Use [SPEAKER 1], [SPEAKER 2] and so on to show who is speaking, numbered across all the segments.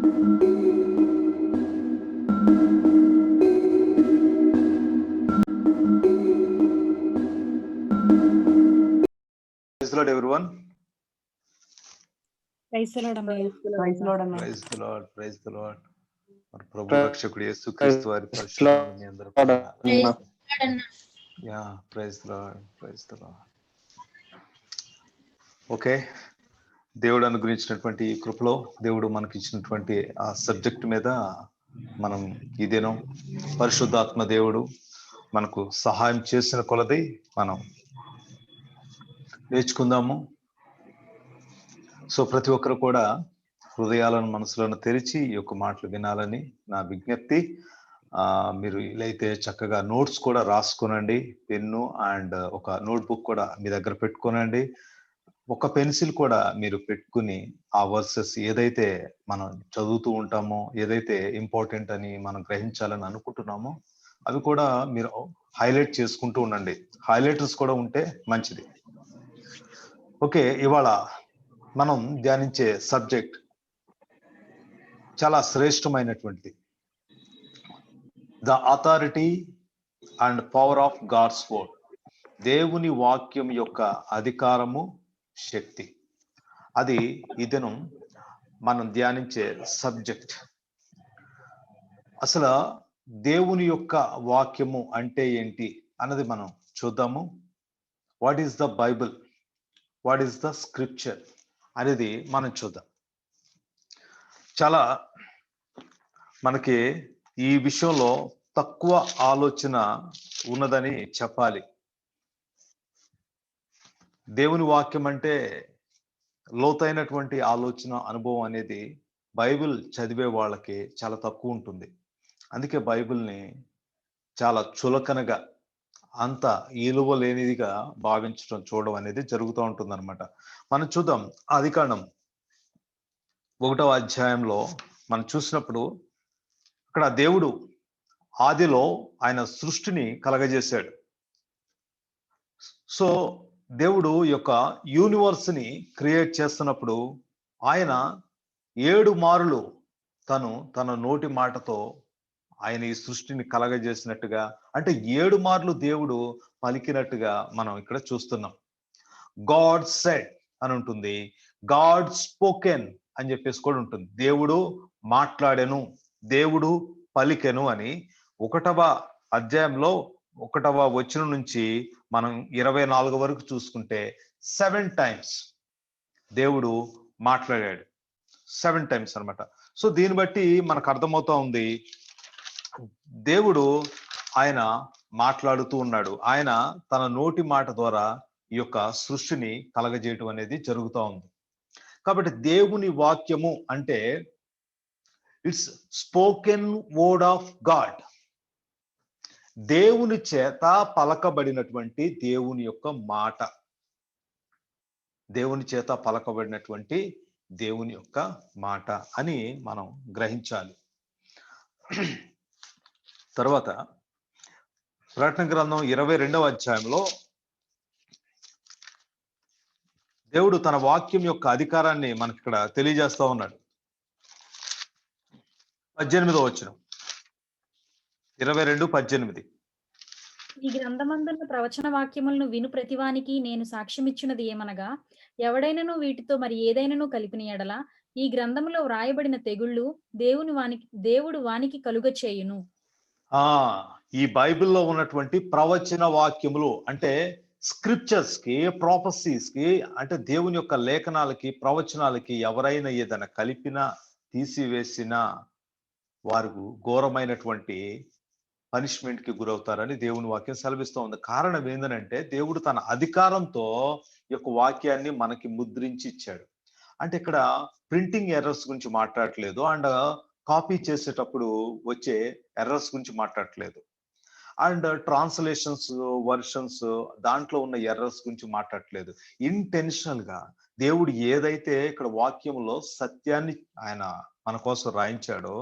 [SPEAKER 1] Praise the Lord, everyone.
[SPEAKER 2] Praise the Lord, Annaya.
[SPEAKER 3] Praise the Lord, Annaya.
[SPEAKER 1] Praise the Lord. Praise the Lord. మన ప్రభు
[SPEAKER 3] Praise
[SPEAKER 1] రక్షకుడు యేసుక్రీస్తు వారి పరిశుద్ధమైన మీ అందరికీ వందనాలు. Yeah praise the Lord, praise the Lord. Okay, దేవుడు అనుగ్రహించినటువంటి ఈ కృపలో దేవుడు మనకి ఇచ్చినటువంటి ఆ సబ్జెక్ట్ మీద మనం ఈ దినం పరిశుద్ధాత్మ దేవుడు మనకు సహాయం చేసిన కొలది మనం నేర్చుకుందాము. సో ప్రతి ఒక్కరు కూడా హృదయాలను మనసులను తెరిచి ఈ యొక్క మాటలు వినాలని నా విజ్ఞప్తి. మీరు ఇలా చక్కగా నోట్స్ కూడా రాసుకోనండి, పెన్ను అండ్ ఒక నోట్బుక్ కూడా మీ దగ్గర పెట్టుకోనండి. ఒక పెన్సిల్ కూడా మీరు పెట్టుకుని ఆ వర్సెస్ ఏదైతే మనం చదువుతూ ఉంటామో, ఏదైతే ఇంపార్టెంట్ అని మనం గ్రహించాలని అనుకుంటున్నామో అవి కూడా మీరు హైలైట్ చేసుకుంటూ ఉండండి. హైలైటర్స్ కూడా ఉంటే మంచిది. ఓకే, ఇవాళ మనం ధ్యానించే సబ్జెక్ట్ చాలా శ్రేష్టమైనటువంటిది. The authority and power of God's word. దేవుని వాక్యం యొక్క అధికారము, శక్తి. అది ఈ దినం మనం ధ్యానించే సబ్జెక్ట్. అసలు దేవుని యొక్క వాక్యము అంటే ఏంటి అన్నది మనం చూద్దాము. What is the Bible, what is the scripture అనేది మనం చూద్దాం. చాలా మనకి ఈ విషయంలో తక్కువ ఆలోచన ఉన్నదని చెప్పాలి. దేవుని వాక్యం అంటే లోతైనటువంటి ఆలోచన, అనుభవం అనేది బైబిల్ చదివే వాళ్ళకి చాలా తక్కువ ఉంటుంది. అందుకే బైబిల్ని చాలా చులకనగా, అంత ఈలువ లేనిదిగా భావించడం, చూడడం అనేది జరుగుతూ ఉంటుంది అనమాట. మనం చూద్దాం. ఆదికాండం 1వ అధ్యాయంలో మనం చూసినప్పుడు అక్కడ దేవుడు ఆదిలో ఆయన సృష్టిని కలగజేశాడు. సో దేవుడు యొక్క యూనివర్స్ ని క్రియేట్ చేస్తున్నప్పుడు ఆయన 7 మారులు తన నోటి మాటతో ఆయన ఈ సృష్టిని కలగజేసినట్టుగా, అంటే 7 మార్లు దేవుడు పలికినట్టుగా మనం ఇక్కడ చూస్తున్నాం. గాడ్ సెడ్ అని ఉంటుంది, గాడ్ స్పోకెన్ అని చెప్పేసి కూడా ఉంటుంది. దేవుడు మాట్లాడెను, దేవుడు పలికెను అని 1వ అధ్యాయంలో 1వ వచనం నుంచి మనం 24 వరకు చూసుకుంటే 7 టైమ్స్ దేవుడు మాట్లాడాడు. 7 టైమ్స్ అనమాట. సో దీన్ని బట్టి మనకు అర్థమవుతా ఉంది, దేవుడు ఆయన మాట్లాడుతూ ఉన్నాడు. ఆయన తన నోటి మాట ద్వారా ఈ యొక్క సృష్టిని కలగజేయటం అనేది జరుగుతూ ఉంది. కాబట్టి దేవుని వాక్యము అంటే it's spoken word of God. దేవుని చేత పలకబడినటువంటి దేవుని యొక్క మాట, దేవుని చేత పలకబడినటువంటి దేవుని యొక్క మాట అని మనం గ్రహించాలి. తర్వాత ప్రకటన గ్రంథం 22వ అధ్యాయంలో దేవుడు తన వాక్యం యొక్క అధికారాన్ని మనకి ఇక్కడ తెలియజేస్తా ఉన్నాడు. 18వ వచనం, 22:18.
[SPEAKER 2] ఈ గ్రంథమందున్న ప్రవచన వాక్యములను విను ప్రతివానికి నేను సాక్ష్యమిచ్చినది ఏమనగా, ఎవడైనను వీటితో మరి ఏదైనను కలిపిన ఎడల ఈ గ్రంథములో వ్రాయబడిన తెగుళ్ళు దేవుడు వానికి కలుగ చేయును.
[SPEAKER 1] ఈ బైబిల్లో ఉన్నటువంటి ప్రవచన వాక్యములు అంటే స్క్రిప్చర్స్ కి, ప్రాపసీస్ కి, అంటే దేవుని యొక్క లేఖనాలకి, ప్రవచనాలకి ఎవరైనా ఏదైనా కలిపినా, తీసివేసినా వారు ఘోరమైనటువంటి పనిష్మెంట్ కి గురవుతారని దేవుని వాక్యం సెలవిస్తూ ఉంది. కారణం ఏంటంటే దేవుడు తన అధికారంతో ఈ యొక్క వాక్యాన్ని మనకి ముద్రించి ఇచ్చాడు. అంటే ఇక్కడ ప్రింటింగ్ ఎర్రర్స్ గురించి మాట్లాడట్లేదు, అండ్ కాపీ చేసేటప్పుడు వచ్చే ఎర్రర్స్ గురించి మాట్లాడట్లేదు, అండ్ ట్రాన్స్లేషన్స్, వర్షన్స్ దాంట్లో ఉన్న ఎర్రర్స్ గురించి మాట్లాడట్లేదు. ఇంటెన్షనల్ గా దేవుడు ఏదైతే ఇక్కడ వాక్యంలో సత్యాన్ని ఆయన మన కోసం రాయించాడో,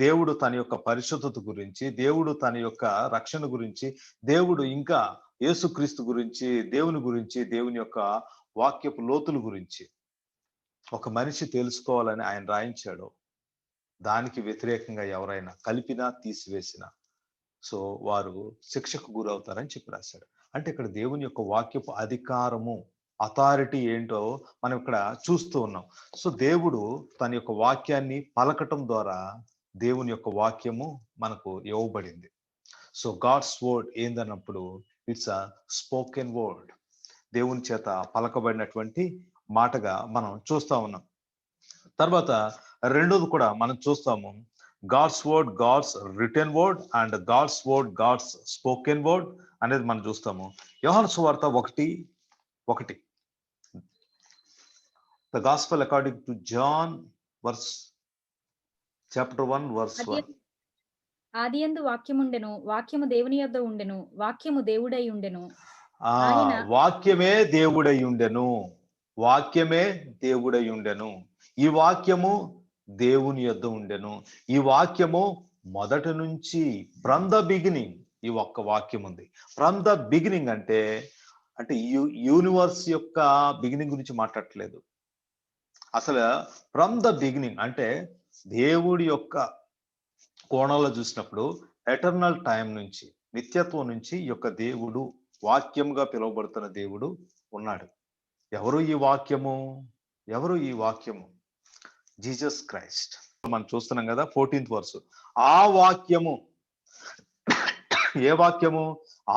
[SPEAKER 1] దేవుడు తన యొక్క పరిశుద్ధత గురించి, దేవుడు తన యొక్క రక్షణ గురించి, దేవుడు ఇంకా యేసుక్రీస్తు గురించి, దేవుని గురించి, దేవుని యొక్క వాక్యపు లోతుల గురించి ఒక మనిషి తెలుసుకోవాలని ఆయన రాయించాడు. దానికి వ్యతిరేకంగా ఎవరైనా కలిపినా తీసివేసినా సో వారు శిక్షకు గురవుతారని చెప్పి రాశాడు. అంటే ఇక్కడ దేవుని యొక్క వాక్యపు అధికారము, అథారిటీ ఏంటో మనం ఇక్కడ చూస్తూ ఉన్నాం. సో దేవుడు తన యొక్క వాక్యాన్ని పలకటం ద్వారా దేవుని యొక్క వాక్యము మనకు ఇవ్వబడింది. సో గాడ్స్ వర్డ్ ఏందన్నప్పుడు ఇట్స్ అ స్పోకెన్ వర్డ్, దేవుని చేత పలకబడినటువంటి మాటగా మనం చూస్తా ఉన్నాం. తర్వాత రెండోది కూడా మనం చూస్తాము, God's word God's written word and God's word God's spoken word అనేది మనం చూస్తాము. యోహాను సువార్త 1:1 the gospel according to John chapter 1 verse 1.
[SPEAKER 2] ఆదియందు వాక్యముండెను, వాక్యము దేవుని యొద్ద ఉండెను, వాక్యము దేవుడై ఉండెను.
[SPEAKER 1] వాక్యమే దేవుడై ఉండెను, వాక్యమే దేవుడై ఉండెను. ఈ వాక్యము దేవుని యొద్ద ఉండెను. ఈ వాక్యము మొదటి నుంచి ఫ్రమ్ ద బిగినింగ్ ఈ ఒక్క వాక్యం ఉంది. ఫ్రమ్ ద బిగినింగ్ అంటే యూనివర్స్ యొక్క బిగినింగ్ గురించి మాట్లాడట్లేదు. అసలు ఫ్రమ్ ద బిగినింగ్ అంటే దేవుడి యొక్క కోణంలో చూసినప్పుడు ఎటర్నల్ టైం నుంచి, నిత్యత్వం నుంచి ఈ యొక్క దేవుడు వాక్యముగా పిలువబడుతున్న దేవుడు ఉన్నాడు. ఎవరు ఈ వాక్యము? ఎవరు ఈ వాక్యము? Jesus Christ. మనం చూస్తున్నాం కదా 14th verse. ఆ వాక్యము, ఏ వాక్యము?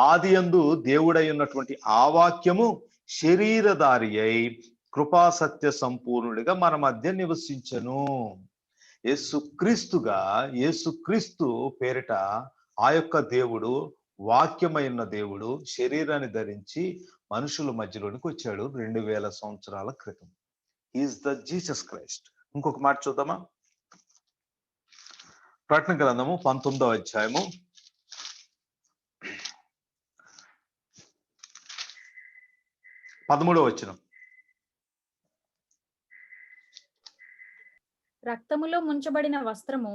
[SPEAKER 1] ఆదియందు దేవుడై ఉన్నటువంటి ఆ వాక్యము శరీరధారి అయి కృపా సత్య సంపూర్ణుడిగా మన మధ్య నివసించెను. యేసుక్రీస్తు పేరిట ఆ యొక్క దేవుడు, వాక్యమైన దేవుడు శరీరాన్ని ధరించి మనుషుల మధ్యలోనికి వచ్చాడు 2000 సంవత్సరాల క్రితం. Is the Jesus Christ. ఇంకొక మాట చూద్దామా? ప్రకటన గ్రంథము 19వ అధ్యాయము 13వ వచనం.
[SPEAKER 2] రక్తములో ముంచబడిన వస్త్రము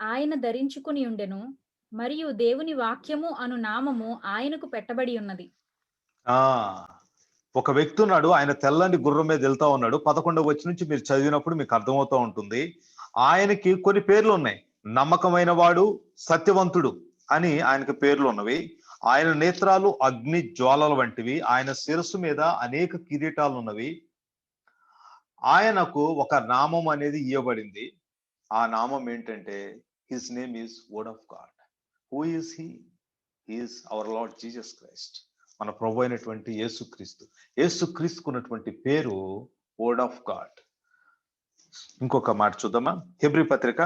[SPEAKER 2] ఆయన ధరించుకుని ఉండెను, మరియు దేవుని వాక్యము అను నామము ఆయనకు పెట్టబడి ఉన్నది.
[SPEAKER 1] ఒక వ్యక్తి ఉన్నాడు, ఆయన తెల్లని గుర్రం మీద వెళ్తా ఉన్నాడు. 11వ వచనం నుంచి మీరు చదివినప్పుడు మీకు అర్థమవుతూ ఉంటుంది. ఆయనకి కొన్ని పేర్లు ఉన్నాయి. నమ్మకమైన వాడు, సత్యవంతుడు అని ఆయనకి పేర్లు ఉన్నవి. ఆయన నేత్రాలు అగ్ని జ్వాలల వంటివి. ఆయన శిరస్సు మీద అనేక కిరీటాలు ఉన్నవి. ఆయనకు ఒక నామం అనేది ఇవ్వబడింది. ఆ నామం ఏంటంటే his name is word of God. Who is he? He is our Lord Jesus Christ. మన ప్రభు అయినటువంటి యేసుక్రీస్తుకు ఉన్నటువంటి పేరు వర్డ్ ఆఫ్ గాడ్. ఇంకొక మాట చూద్దామా? హెబ్రీ పత్రిక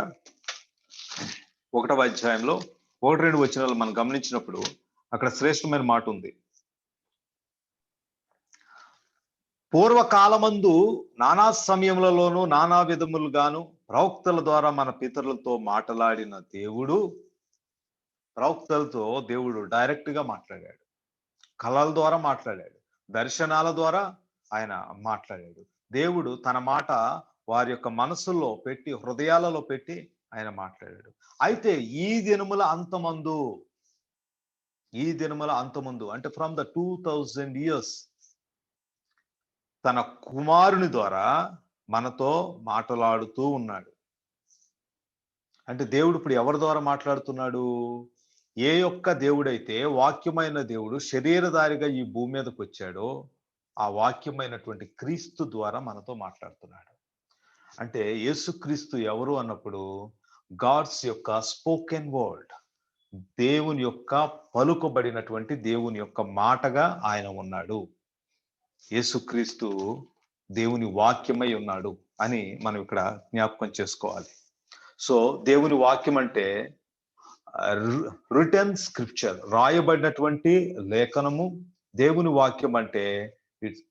[SPEAKER 1] 1వ అధ్యాయంలో 1-2 వచనాలు మనం గమనించినప్పుడు అక్కడ శ్రేష్టమైన మాట ఉంది. పూర్వకాలమందు నానా సమయములలోను నానా విధములుగాను ప్రవక్తల ద్వారా మన పితరులతో మాట్లాడిన దేవుడు, ప్రవక్తలతో దేవుడు డైరెక్ట్ గా మాట్లాడాడు. కళల ద్వారా మాట్లాడాడు, దర్శనాల ద్వారా ఆయన మాట్లాడాడు. దేవుడు తన మాట వారి యొక్క మనసుల్లో పెట్టి, హృదయాలలో పెట్టి ఆయన మాట్లాడాడు. అయితే ఈ దినముల అంతమందు అంటే ఫ్రమ్ ద 2000 years తన కుమారుని ద్వారా మనతో మాట్లాడుతూ ఉన్నాడు. అంటే దేవుడు ఇప్పుడు ఎవరి ద్వారా మాట్లాడుతున్నాడు? ఏ యొక్క దేవుడైతే వాక్యమైన దేవుడు శరీరధారిగా ఈ భూమి మీదకి వచ్చాడో ఆ వాక్యమైనటువంటి క్రీస్తు ద్వారా మనతో మాట్లాడుతున్నాడు. అంటే యేసుక్రీస్తు ఎవరు అన్నప్పుడు గాడ్స్ యొక్క స్పోకెన్ వర్డ్, దేవుని యొక్క పలుకబడినటువంటి దేవుని యొక్క మాటగా ఆయన ఉన్నాడు. యేసుక్రీస్తు దేవుని వాక్యమై ఉన్నాడు అని మనం ఇక్కడ జ్ఞాపకం చేసుకోవాలి. సో దేవుని వాక్యం అంటే రిటర్న్ స్క్రిప్చర్, రాయబడినటువంటి లేఖనము. దేవుని వాక్యం అంటే it's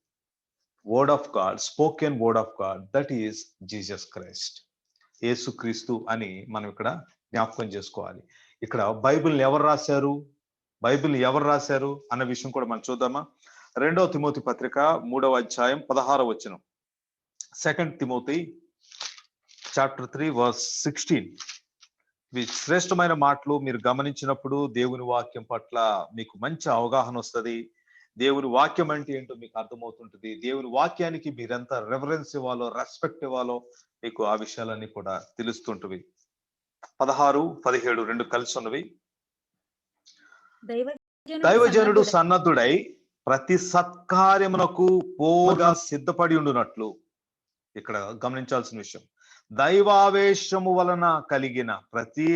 [SPEAKER 1] word of God, spoken word of God, that is Jesus Christ, యేసుక్రీస్తు అని మనం ఇక్కడ జ్ఞాపకం చేసుకోవాలి. ఇక్కడ బైబిల్ని ఎవరు రాశారు అన్న విషయం కూడా మనం చూద్దామా? 2వ తిమోతి పత్రిక 3వ అధ్యాయం 16వ వచనం. 2 Timothy చాప్టర్ 3 verse 16. శ్రేష్టమైన మాటలు మీరు గమనించినప్పుడు దేవుని వాక్యం పట్ల మీకు మంచి అవగాహన వస్తుంది. దేవుని వాక్యం అంటే ఏంటో మీకు అర్థమవుతుంటుంది. దేవుని వాక్యానికి మీరెంత రెఫరెన్స్ ఇవ్వాలో, రెస్పెక్ట్ ఇవ్వాలో మీకు ఆ విషయాలన్నీ కూడా తెలుస్తుంటవి. 16, 17 రెండు కలిసి ఉన్నవి.
[SPEAKER 2] దైవజనుడు
[SPEAKER 1] దైవజనుడు
[SPEAKER 2] సన్నద్ధుడై
[SPEAKER 1] సన్నద్ధుడై ప్రతి సత్కార్యమునకు పోగా సిద్ధపడి ఉండునట్లు. ఇక్కడ గమనించాల్సిన విషయం, దైవావేశము వలన కలిగిన ప్రతి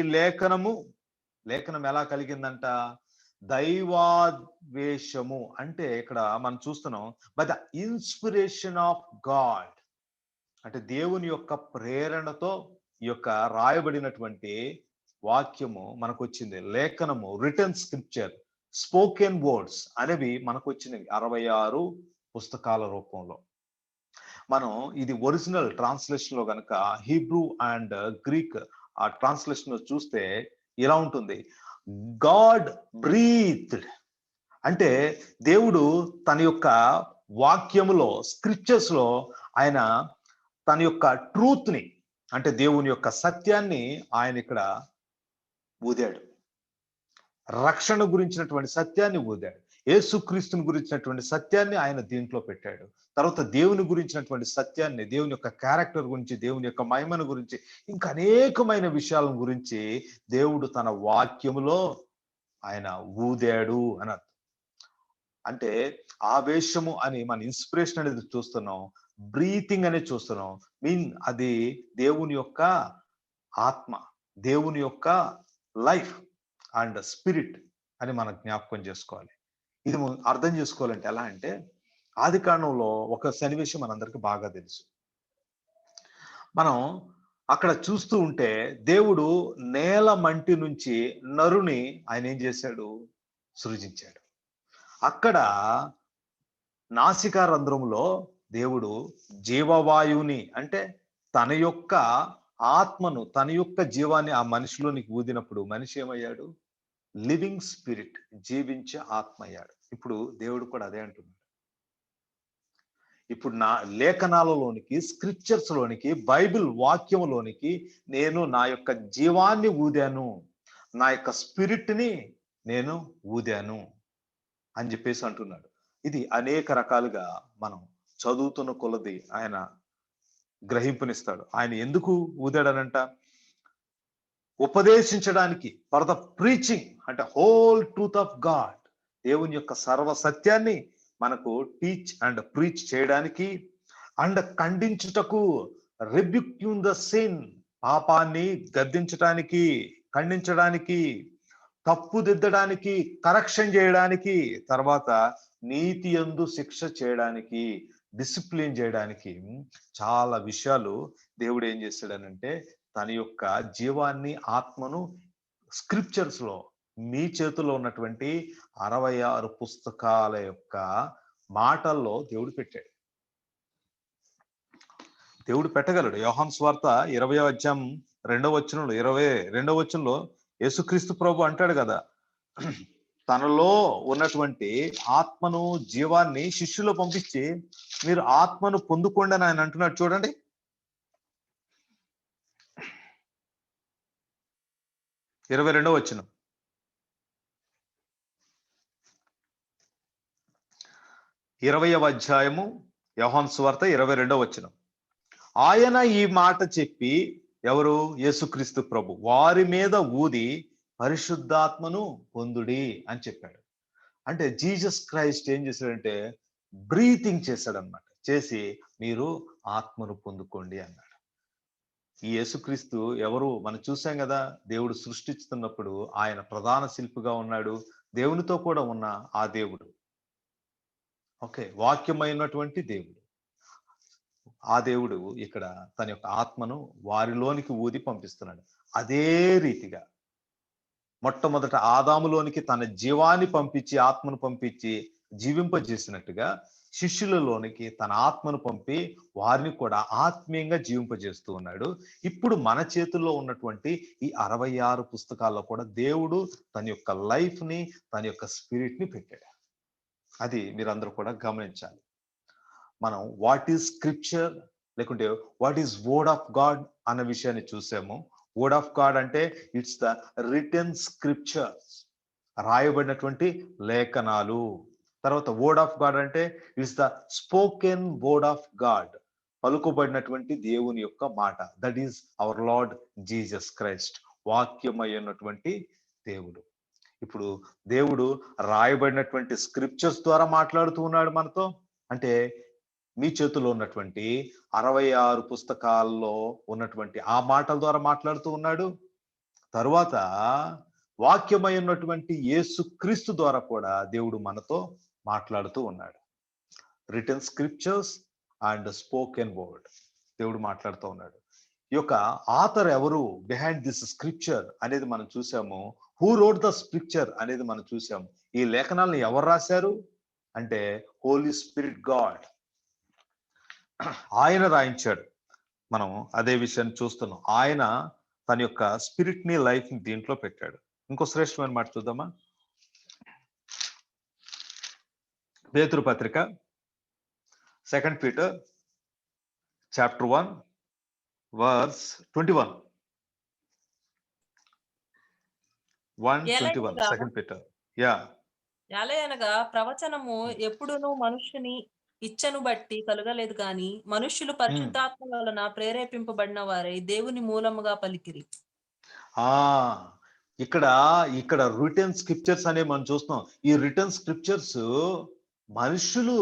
[SPEAKER 1] లేఖనం ఎలా కలిగిందంట? దైవావేశము అంటే ఇక్కడ మనం చూస్తున్నాం, by the inspiration of God, అంటే దేవుని యొక్క ప్రేరణతో ఈ యొక్క రాయబడినటువంటి వాక్యము మనకు వచ్చింది. లేఖనము, రిటర్న్ స్క్రిప్చర్, స్పోకెన్ వర్డ్స్ అనేవి మనకు వచ్చినవి 66 పుస్తకాల రూపంలో. మనం ఇది ఒరిజినల్ ట్రాన్స్లేషన్ లో గనక హీబ్రూ అండ్ గ్రీక్ ఆ ట్రాన్స్లేషన్ లో చూస్తే ఇలా ఉంటుంది, గాడ్ బ్రీత్డ్ అంటే దేవుడు తన యొక్క వాక్యములో, స్క్రిప్చర్స్ లో ఆయన తన యొక్క ట్రూత్ ని, అంటే దేవుని యొక్క సత్యాన్ని ఆయన ఇక్కడ ఊదాడు. రక్షణ గురించినటువంటి సత్యాన్ని ఊదాడు. యేసుక్రీస్తుని గురించినటువంటి సత్యాన్ని ఆయన దీంట్లో పెట్టాడు. తర్వాత దేవుని గురించినటువంటి సత్యాన్ని, దేవుని యొక్క క్యారెక్టర్ గురించి, దేవుని యొక్క మహిమను గురించి, ఇంకా అనేకమైన విషయాల గురించి దేవుడు తన వాక్యములో ఆయన ఊదాడు అని అర్థం. అంటే ఆవేశము అని మన ఇన్స్పిరేషన్ అనేది చూస్తున్నాం, బ్రీతింగ్ అనేది చూస్తున్నాం. అది దేవుని యొక్క ఆత్మ, దేవుని యొక్క లైఫ్ అండ్ స్పిరిట్ అని మనం జ్ఞాపకం చేసుకోవాలి. ఇది అర్థం చేసుకోవాలంటే ఎలా అంటే, ఆది కాండంలో ఒక సన్నివేశం మనందరికీ బాగా తెలుసు. మనం అక్కడ చూస్తూ ఉంటే దేవుడు నేల మంటి నుంచి నరుని ఆయన ఏం చేశాడు? సృజించాడు. అక్కడ నాసికా రంధ్రములో దేవుడు జీవవాయువుని, అంటే తన యొక్క ఆత్మను, తన యొక్క జీవాన్ని ఆ మనిషిలోనికి ఊదినప్పుడు మనిషి ఏమయ్యాడు? లివింగ్ స్పిరిట్, జీవించే ఆత్మ అయ్యాడు. ఇప్పుడు దేవుడు కూడా అదే అంటున్నాడు. ఇప్పుడు నా లేఖనాలలోనికి, స్క్రిప్చర్స్ లోనికి, బైబిల్ వాక్యంలోనికి నేను నా యొక్క జీవాన్ని ఊదాను, నా యొక్క స్పిరిట్ ని నేను ఊదాను అని చెప్పేసి అంటున్నాడు. ఇది అనేక రకాలుగా మనం చదువుతున్న కొలది ఆయన గ్రహింపునిస్తాడు. ఆయన ఎందుకు ఊదాడనంట? ఉపదేశించడానికి, ఫర్ ద ప్రీచింగ్, అంటే హోల్ ట్రూత్ ఆఫ్ గాడ్, దేవుని యొక్క సర్వ సత్యాన్ని మనకు టీచ్ అండ్ ప్రీచ్ చేయడానికి, అండ్ ఖండించుటకు, రిబ్యూకింగ్ ద సిన్, పాపాన్ని గద్దించడానికి, ఖండించడానికి, తప్పుదిద్దడానికి, కరెక్షన్ చేయడానికి, తర్వాత నీతి యందు శిక్ష చేయడానికి, డిసిప్లిన్ చేయడానికి, చాలా విషయాలు దేవుడు ఏం చేశాడనంటే తన యొక్క జీవాన్ని, ఆత్మను స్క్రిప్చర్స్ లో, మీ చేతిలో ఉన్నటువంటి 66 పుస్తకాల యొక్క మాటల్లో దేవుడు పెట్టాడు. దేవుడు పెట్టగలడు. యోహాను సువార్త 20వ అధ్యాయం 2వ వచనంలో, 22వ వచనంలో యేసుక్రీస్తు ప్రభు అంటాడు కదా, తనలో ఉన్నటువంటి ఆత్మను, జీవాన్ని శిష్యులు పంపించి మీరు ఆత్మను పొందుకోండి అని ఆయన అంటున్నాడు. చూడండి, 22వ వచనం. ఇరవయవ అధ్యాయము యోహాను సువార్త 22వ వచనం. ఆయన ఈ మాట చెప్పి, ఎవరు? యేసుక్రీస్తు ప్రభు, వారి మీద ఊది పరిశుద్ధాత్మను పొందుడి అని చెప్పాడు. అంటే జీసస్ క్రైస్ట్ ఏం చేశాడంటే బ్రీతింగ్ చేశాడనమాట. చేసి మీరు ఆత్మను పొందుకోండి అన్నాడు. ఈ యేసుక్రీస్తు ఎవరు? మనం చూసాం కదా, దేవుడు సృష్టిస్తున్నప్పుడు ఆయన ప్రధాన శిల్పిగా ఉన్నాడు, దేవునితో కూడా ఉన్న ఆ దేవుడు, ఓకే, వాక్యమైనటువంటి దేవుడు. ఆ దేవుడు ఇక్కడ తన యొక్క ఆత్మను వారిలోనికి ఊది పంపిస్తున్నాడు. అదే రీతిగా మొట్టమొదట ఆదాములోనికి తన జీవాన్ని పంపించి, ఆత్మను పంపించి జీవింపజేసినట్టుగా శిష్యులలోనికి తన ఆత్మను పంపి వారిని కూడా ఆత్మీయంగా జీవింపజేస్తూ ఉన్నాడు. ఇప్పుడు మన చేతుల్లో ఉన్నటువంటి ఈ 66 పుస్తకాల్లో కూడా దేవుడు తన యొక్క లైఫ్ ని, తన యొక్క స్పిరిట్ ని పెట్టాడు. అది మీరందరూ కూడా గమనించాలి. మనం వాట్ ఈజ్ స్క్రిప్చర్, లేకుంటే what is word of God అన్న విషయాన్ని చూసాము. వర్డ్ ఆఫ్ గాడ్ అంటే ఇట్స్ ద రిటన్ స్క్రిప్చర్స్, రాయబడినటువంటి లేఖనాలు. తర్వాత వర్డ్ ఆఫ్ గాడ్ అంటే it's the spoken word of God, పలుకుబడినటువంటి దేవుని యొక్క మాట. That is our Lord Jesus Christ. వాక్యమై ఉన్నటువంటి దేవుడు. ఇప్పుడు దేవుడు రాయబడినటువంటి స్క్రిప్చర్స్ ద్వారా మాట్లాడుతూ ఉన్నాడు మనతో. అంటే మీ చేతిలో ఉన్నటువంటి 66 పుస్తకాల్లో ఉన్నటువంటి ఆ మాటల ద్వారా మాట్లాడుతూ ఉన్నాడు. తరువాత వాక్యమై ఉన్నటువంటి యేసు క్రీస్తు ద్వారా కూడా దేవుడు మనతో మాట్లాడుతూ ఉన్నాడు. Written scriptures and spoken word దేవుడు మాట్లాడుతూ ఉన్నాడు. ఈ యొక్క ఆథర్ ఎవరు బిహైండ్ దిస్ స్క్రిప్చర్ అనేది మనం చూసాము. హూ రోట్ ద స్క్రిప్చర్ అనేది మనం చూసాము. ఈ లేఖనాలను ఎవరు రాశారు అంటే హోలీ స్పిరిట్ గాడ్, ఆయన రాయించాడు. మనం అదే విషయాన్ని చూస్తున్నాం. ఆయన తన యొక్క స్పిరిట్ ని, లైఫ్ ని దీంట్లో పెట్టాడు. ఇంకో శ్రేష్టమైన మాట చూద్దామా? పేతురు పత్రిక 2 Peter chapter 1 verse 21. 1:21 2 Peter.
[SPEAKER 3] ఎలయనగా ప్రవచనము ఎప్పుడునూ మనుష్యుని ఇచ్చను బట్టి కలుగలేదు కానీ మనుష్యులు పరిశుద్ధాత్మ వలన ప్రేరేపింపబడిన వారై దేవుని మూలముగా పలికిరి.
[SPEAKER 1] ఇక్కడ రిటర్న్ స్క్రిప్చర్స్ అనే మనం చూస్తున్నాం. ఈ రిటర్న్ స్క్రిప్చర్స్ మనుషులు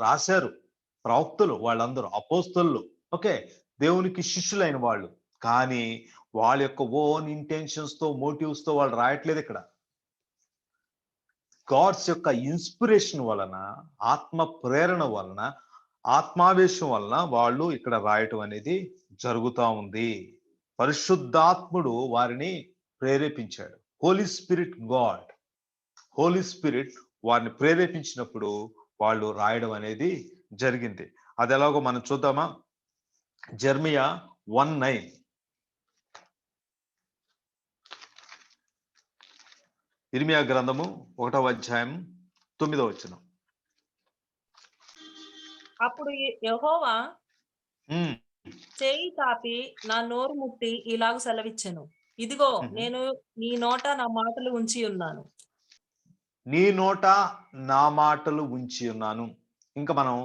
[SPEAKER 1] రాశారు, ప్రవక్తలు, వాళ్ళందరూ అపోస్తలు, ఓకే, దేవునికి శిష్యులైన వాళ్ళు. కానీ వాళ్ళ యొక్క ఓన్ ఇంటెన్షన్స్ తో, మోటివ్స్ తో వాళ్ళు రాయట్లేదు. ఇక్కడ గాడ్స్ యొక్క ఇన్స్పిరేషన్ వలన, ఆత్మ ప్రేరణ వలన, ఆత్మావేశం వలన వాళ్ళు ఇక్కడ రాయటం అనేది జరుగుతూ ఉంది. పరిశుద్ధాత్ముడు వారిని ప్రేరేపించాడు. Holy spirit God, Holi spirit వారిని ప్రేరేపించినప్పుడు వాళ్ళు రాయడం అనేది జరిగింది. అది ఎలాగో మనం చూద్దామా? జెర్మియా 1:9. ఇర్మియా గ్రంథము 1వ అధ్యాయం 9వ వచనం.
[SPEAKER 3] అప్పుడు యెహోవా చేయి తాపి నా నోరు ముట్టి ఇలాగ సెలవిచ్చెను, ఇదిగో నేను నీ నోట నా మాటలు ఉంచి ఉన్నాను.
[SPEAKER 1] నీ నోట నా మాటలు ఉంచి ఉన్నాను. ఇంకా మనం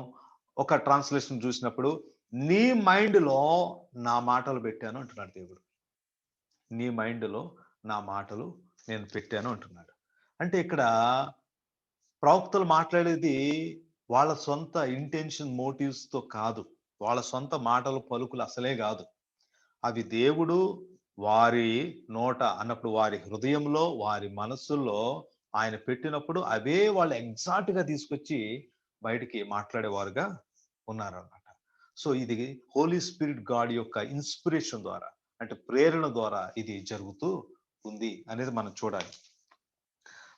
[SPEAKER 1] ఒక ట్రాన్స్లేషన్ చూసినప్పుడు నీ మైండ్ లో నా మాటలు పెట్టాను అంటున్నాడు దేవుడు. నీ మైండ్ లో నా మాటలు నేను పెట్టాను అంటున్నాడు. అంటే ఇక్కడ ప్రవక్తలు మాట్లాడేది వాళ్ళ సొంత ఇంటెన్షన్, మోటివ్స్ తో కాదు. వాళ్ళ సొంత మాటలు, పలుకులు అసలే కాదు. అవి దేవుడు వారి నోట అన్నప్పుడు, వారి హృదయంలో, వారి మనస్సుల్లో ఆయన పెట్టినప్పుడు అవే వాళ్ళు ఎగ్జాక్ట్ గా తీసుకొచ్చి బయటికి మాట్లాడేవారుగా ఉన్నారన్నమాట. సో ఇది హోలీ స్పిరిట్ గాడ్ యొక్క ఇన్స్పిరేషన్ ద్వారా, అంటే ప్రేరణ ద్వారా ఇది జరుగుతూ ఉంది అనేది మనం చూడాలి.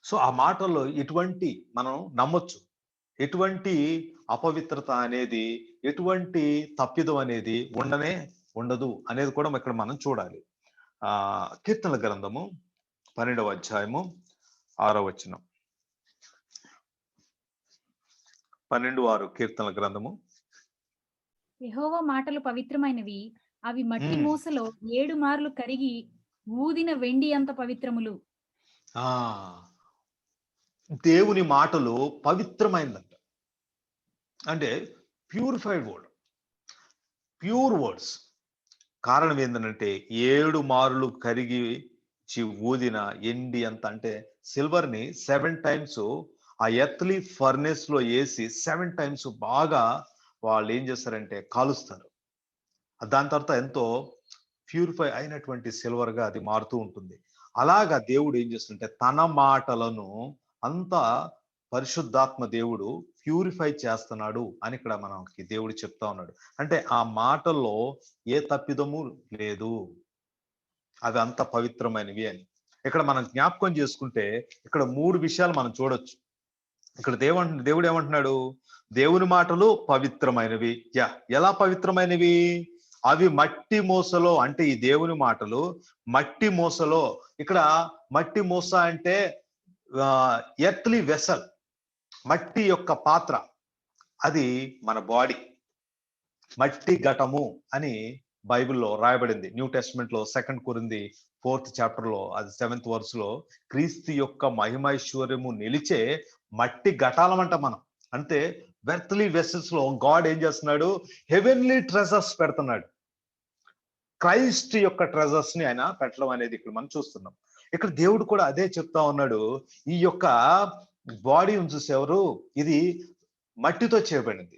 [SPEAKER 1] సో ఆ మాటల్లో ఎటువంటి మనం నమ్మొచ్చు, ఎటువంటి అపవిత్రత అనేది, ఎటువంటి తప్పిదం అనేది ఉండదు అనేది కూడా ఇక్కడ మనం చూడాలి. కీర్తనల గ్రంథము 12వ అధ్యాయము 6వ వచనం. 12:6 కీర్తనల గ్రంథము.
[SPEAKER 2] యెహోవా మాటలు పవిత్రమైనవి, అవి మట్టి మూసలో 7 మార్లు కరిగి ఊదిన వెండి అంత పవిత్రములు.
[SPEAKER 1] దేవుని మాటలు పవిత్రమైనదంట. అంటే ప్యూరిఫైడ్ వర్డ్, ప్యూర్ వర్డ్స్. కారణం ఏంటంటే 7 మార్లు కరిగి ఊదిన ఎండి అంత, అంటే సిల్వర్ ని 7 times ఆ ఎర్త్లీ ఫర్నెస్ లో వేసి 7 times బాగా వాళ్ళు ఏం చేస్తారంటే కాలుస్తారు. దాని తర్వాత ఎంతో ప్యూరిఫై అయినటువంటి సిల్వర్ గా అది మారుతూ ఉంటుంది. అలాగా దేవుడు ఏం చేస్తుంటే తన మాటలను అంత పరిశుద్ధాత్మ దేవుడు ప్యూరిఫై చేస్తున్నాడు అని ఇక్కడ మనకి దేవుడు చెప్తా ఉన్నాడు. అంటే ఆ మాటల్లో ఏ తప్పిదము లేదు, అవి అంత పవిత్రమైనవి అని ఇక్కడ మనం జ్ఞాపకం చేసుకుంటే ఇక్కడ 3 విషయాలు మనం చూడొచ్చు. ఇక్కడ దేవుడు ఏమంటున్నాడు? దేవుని మాటలు పవిత్రమైనవి. ఎలా పవిత్రమైనవి? అవి మట్టి మూసలో, అంటే ఈ దేవుని మాటలు మట్టి మూసలో. ఇక్కడ మట్టి మూస అంటే ఎర్త్లీ వెసల్, మట్టి యొక్క పాత్ర, అది మన బాడీ. మట్టి ఘటము అని బైబిల్లో రాయబడింది. న్యూ టెస్ట్మెంట్ లో 2 కొరింథీ 4th chapter లో, అది 7th verse లో, క్రీస్తు యొక్క మహిమైశ్వర్యము నిలిచే మట్టి ఘటాలమంట మనం. అంటే వెర్త్లీ వెసల్స్ లో గాడ్ ఏం చేస్తున్నాడు? హెవెన్లీ ట్రెజర్స్ పెడుతున్నాడు. క్రైస్ట్ యొక్క ట్రెజర్స్ ని ఆయన పెట్టడం అనేది ఇక్కడ మనం చూస్తున్నాం. ఇక్కడ దేవుడు కూడా అదే చెప్తా ఉన్నాడు. ఈ యొక్క బాడీ చూసేవారు, ఇది మట్టితో చేయబడింది,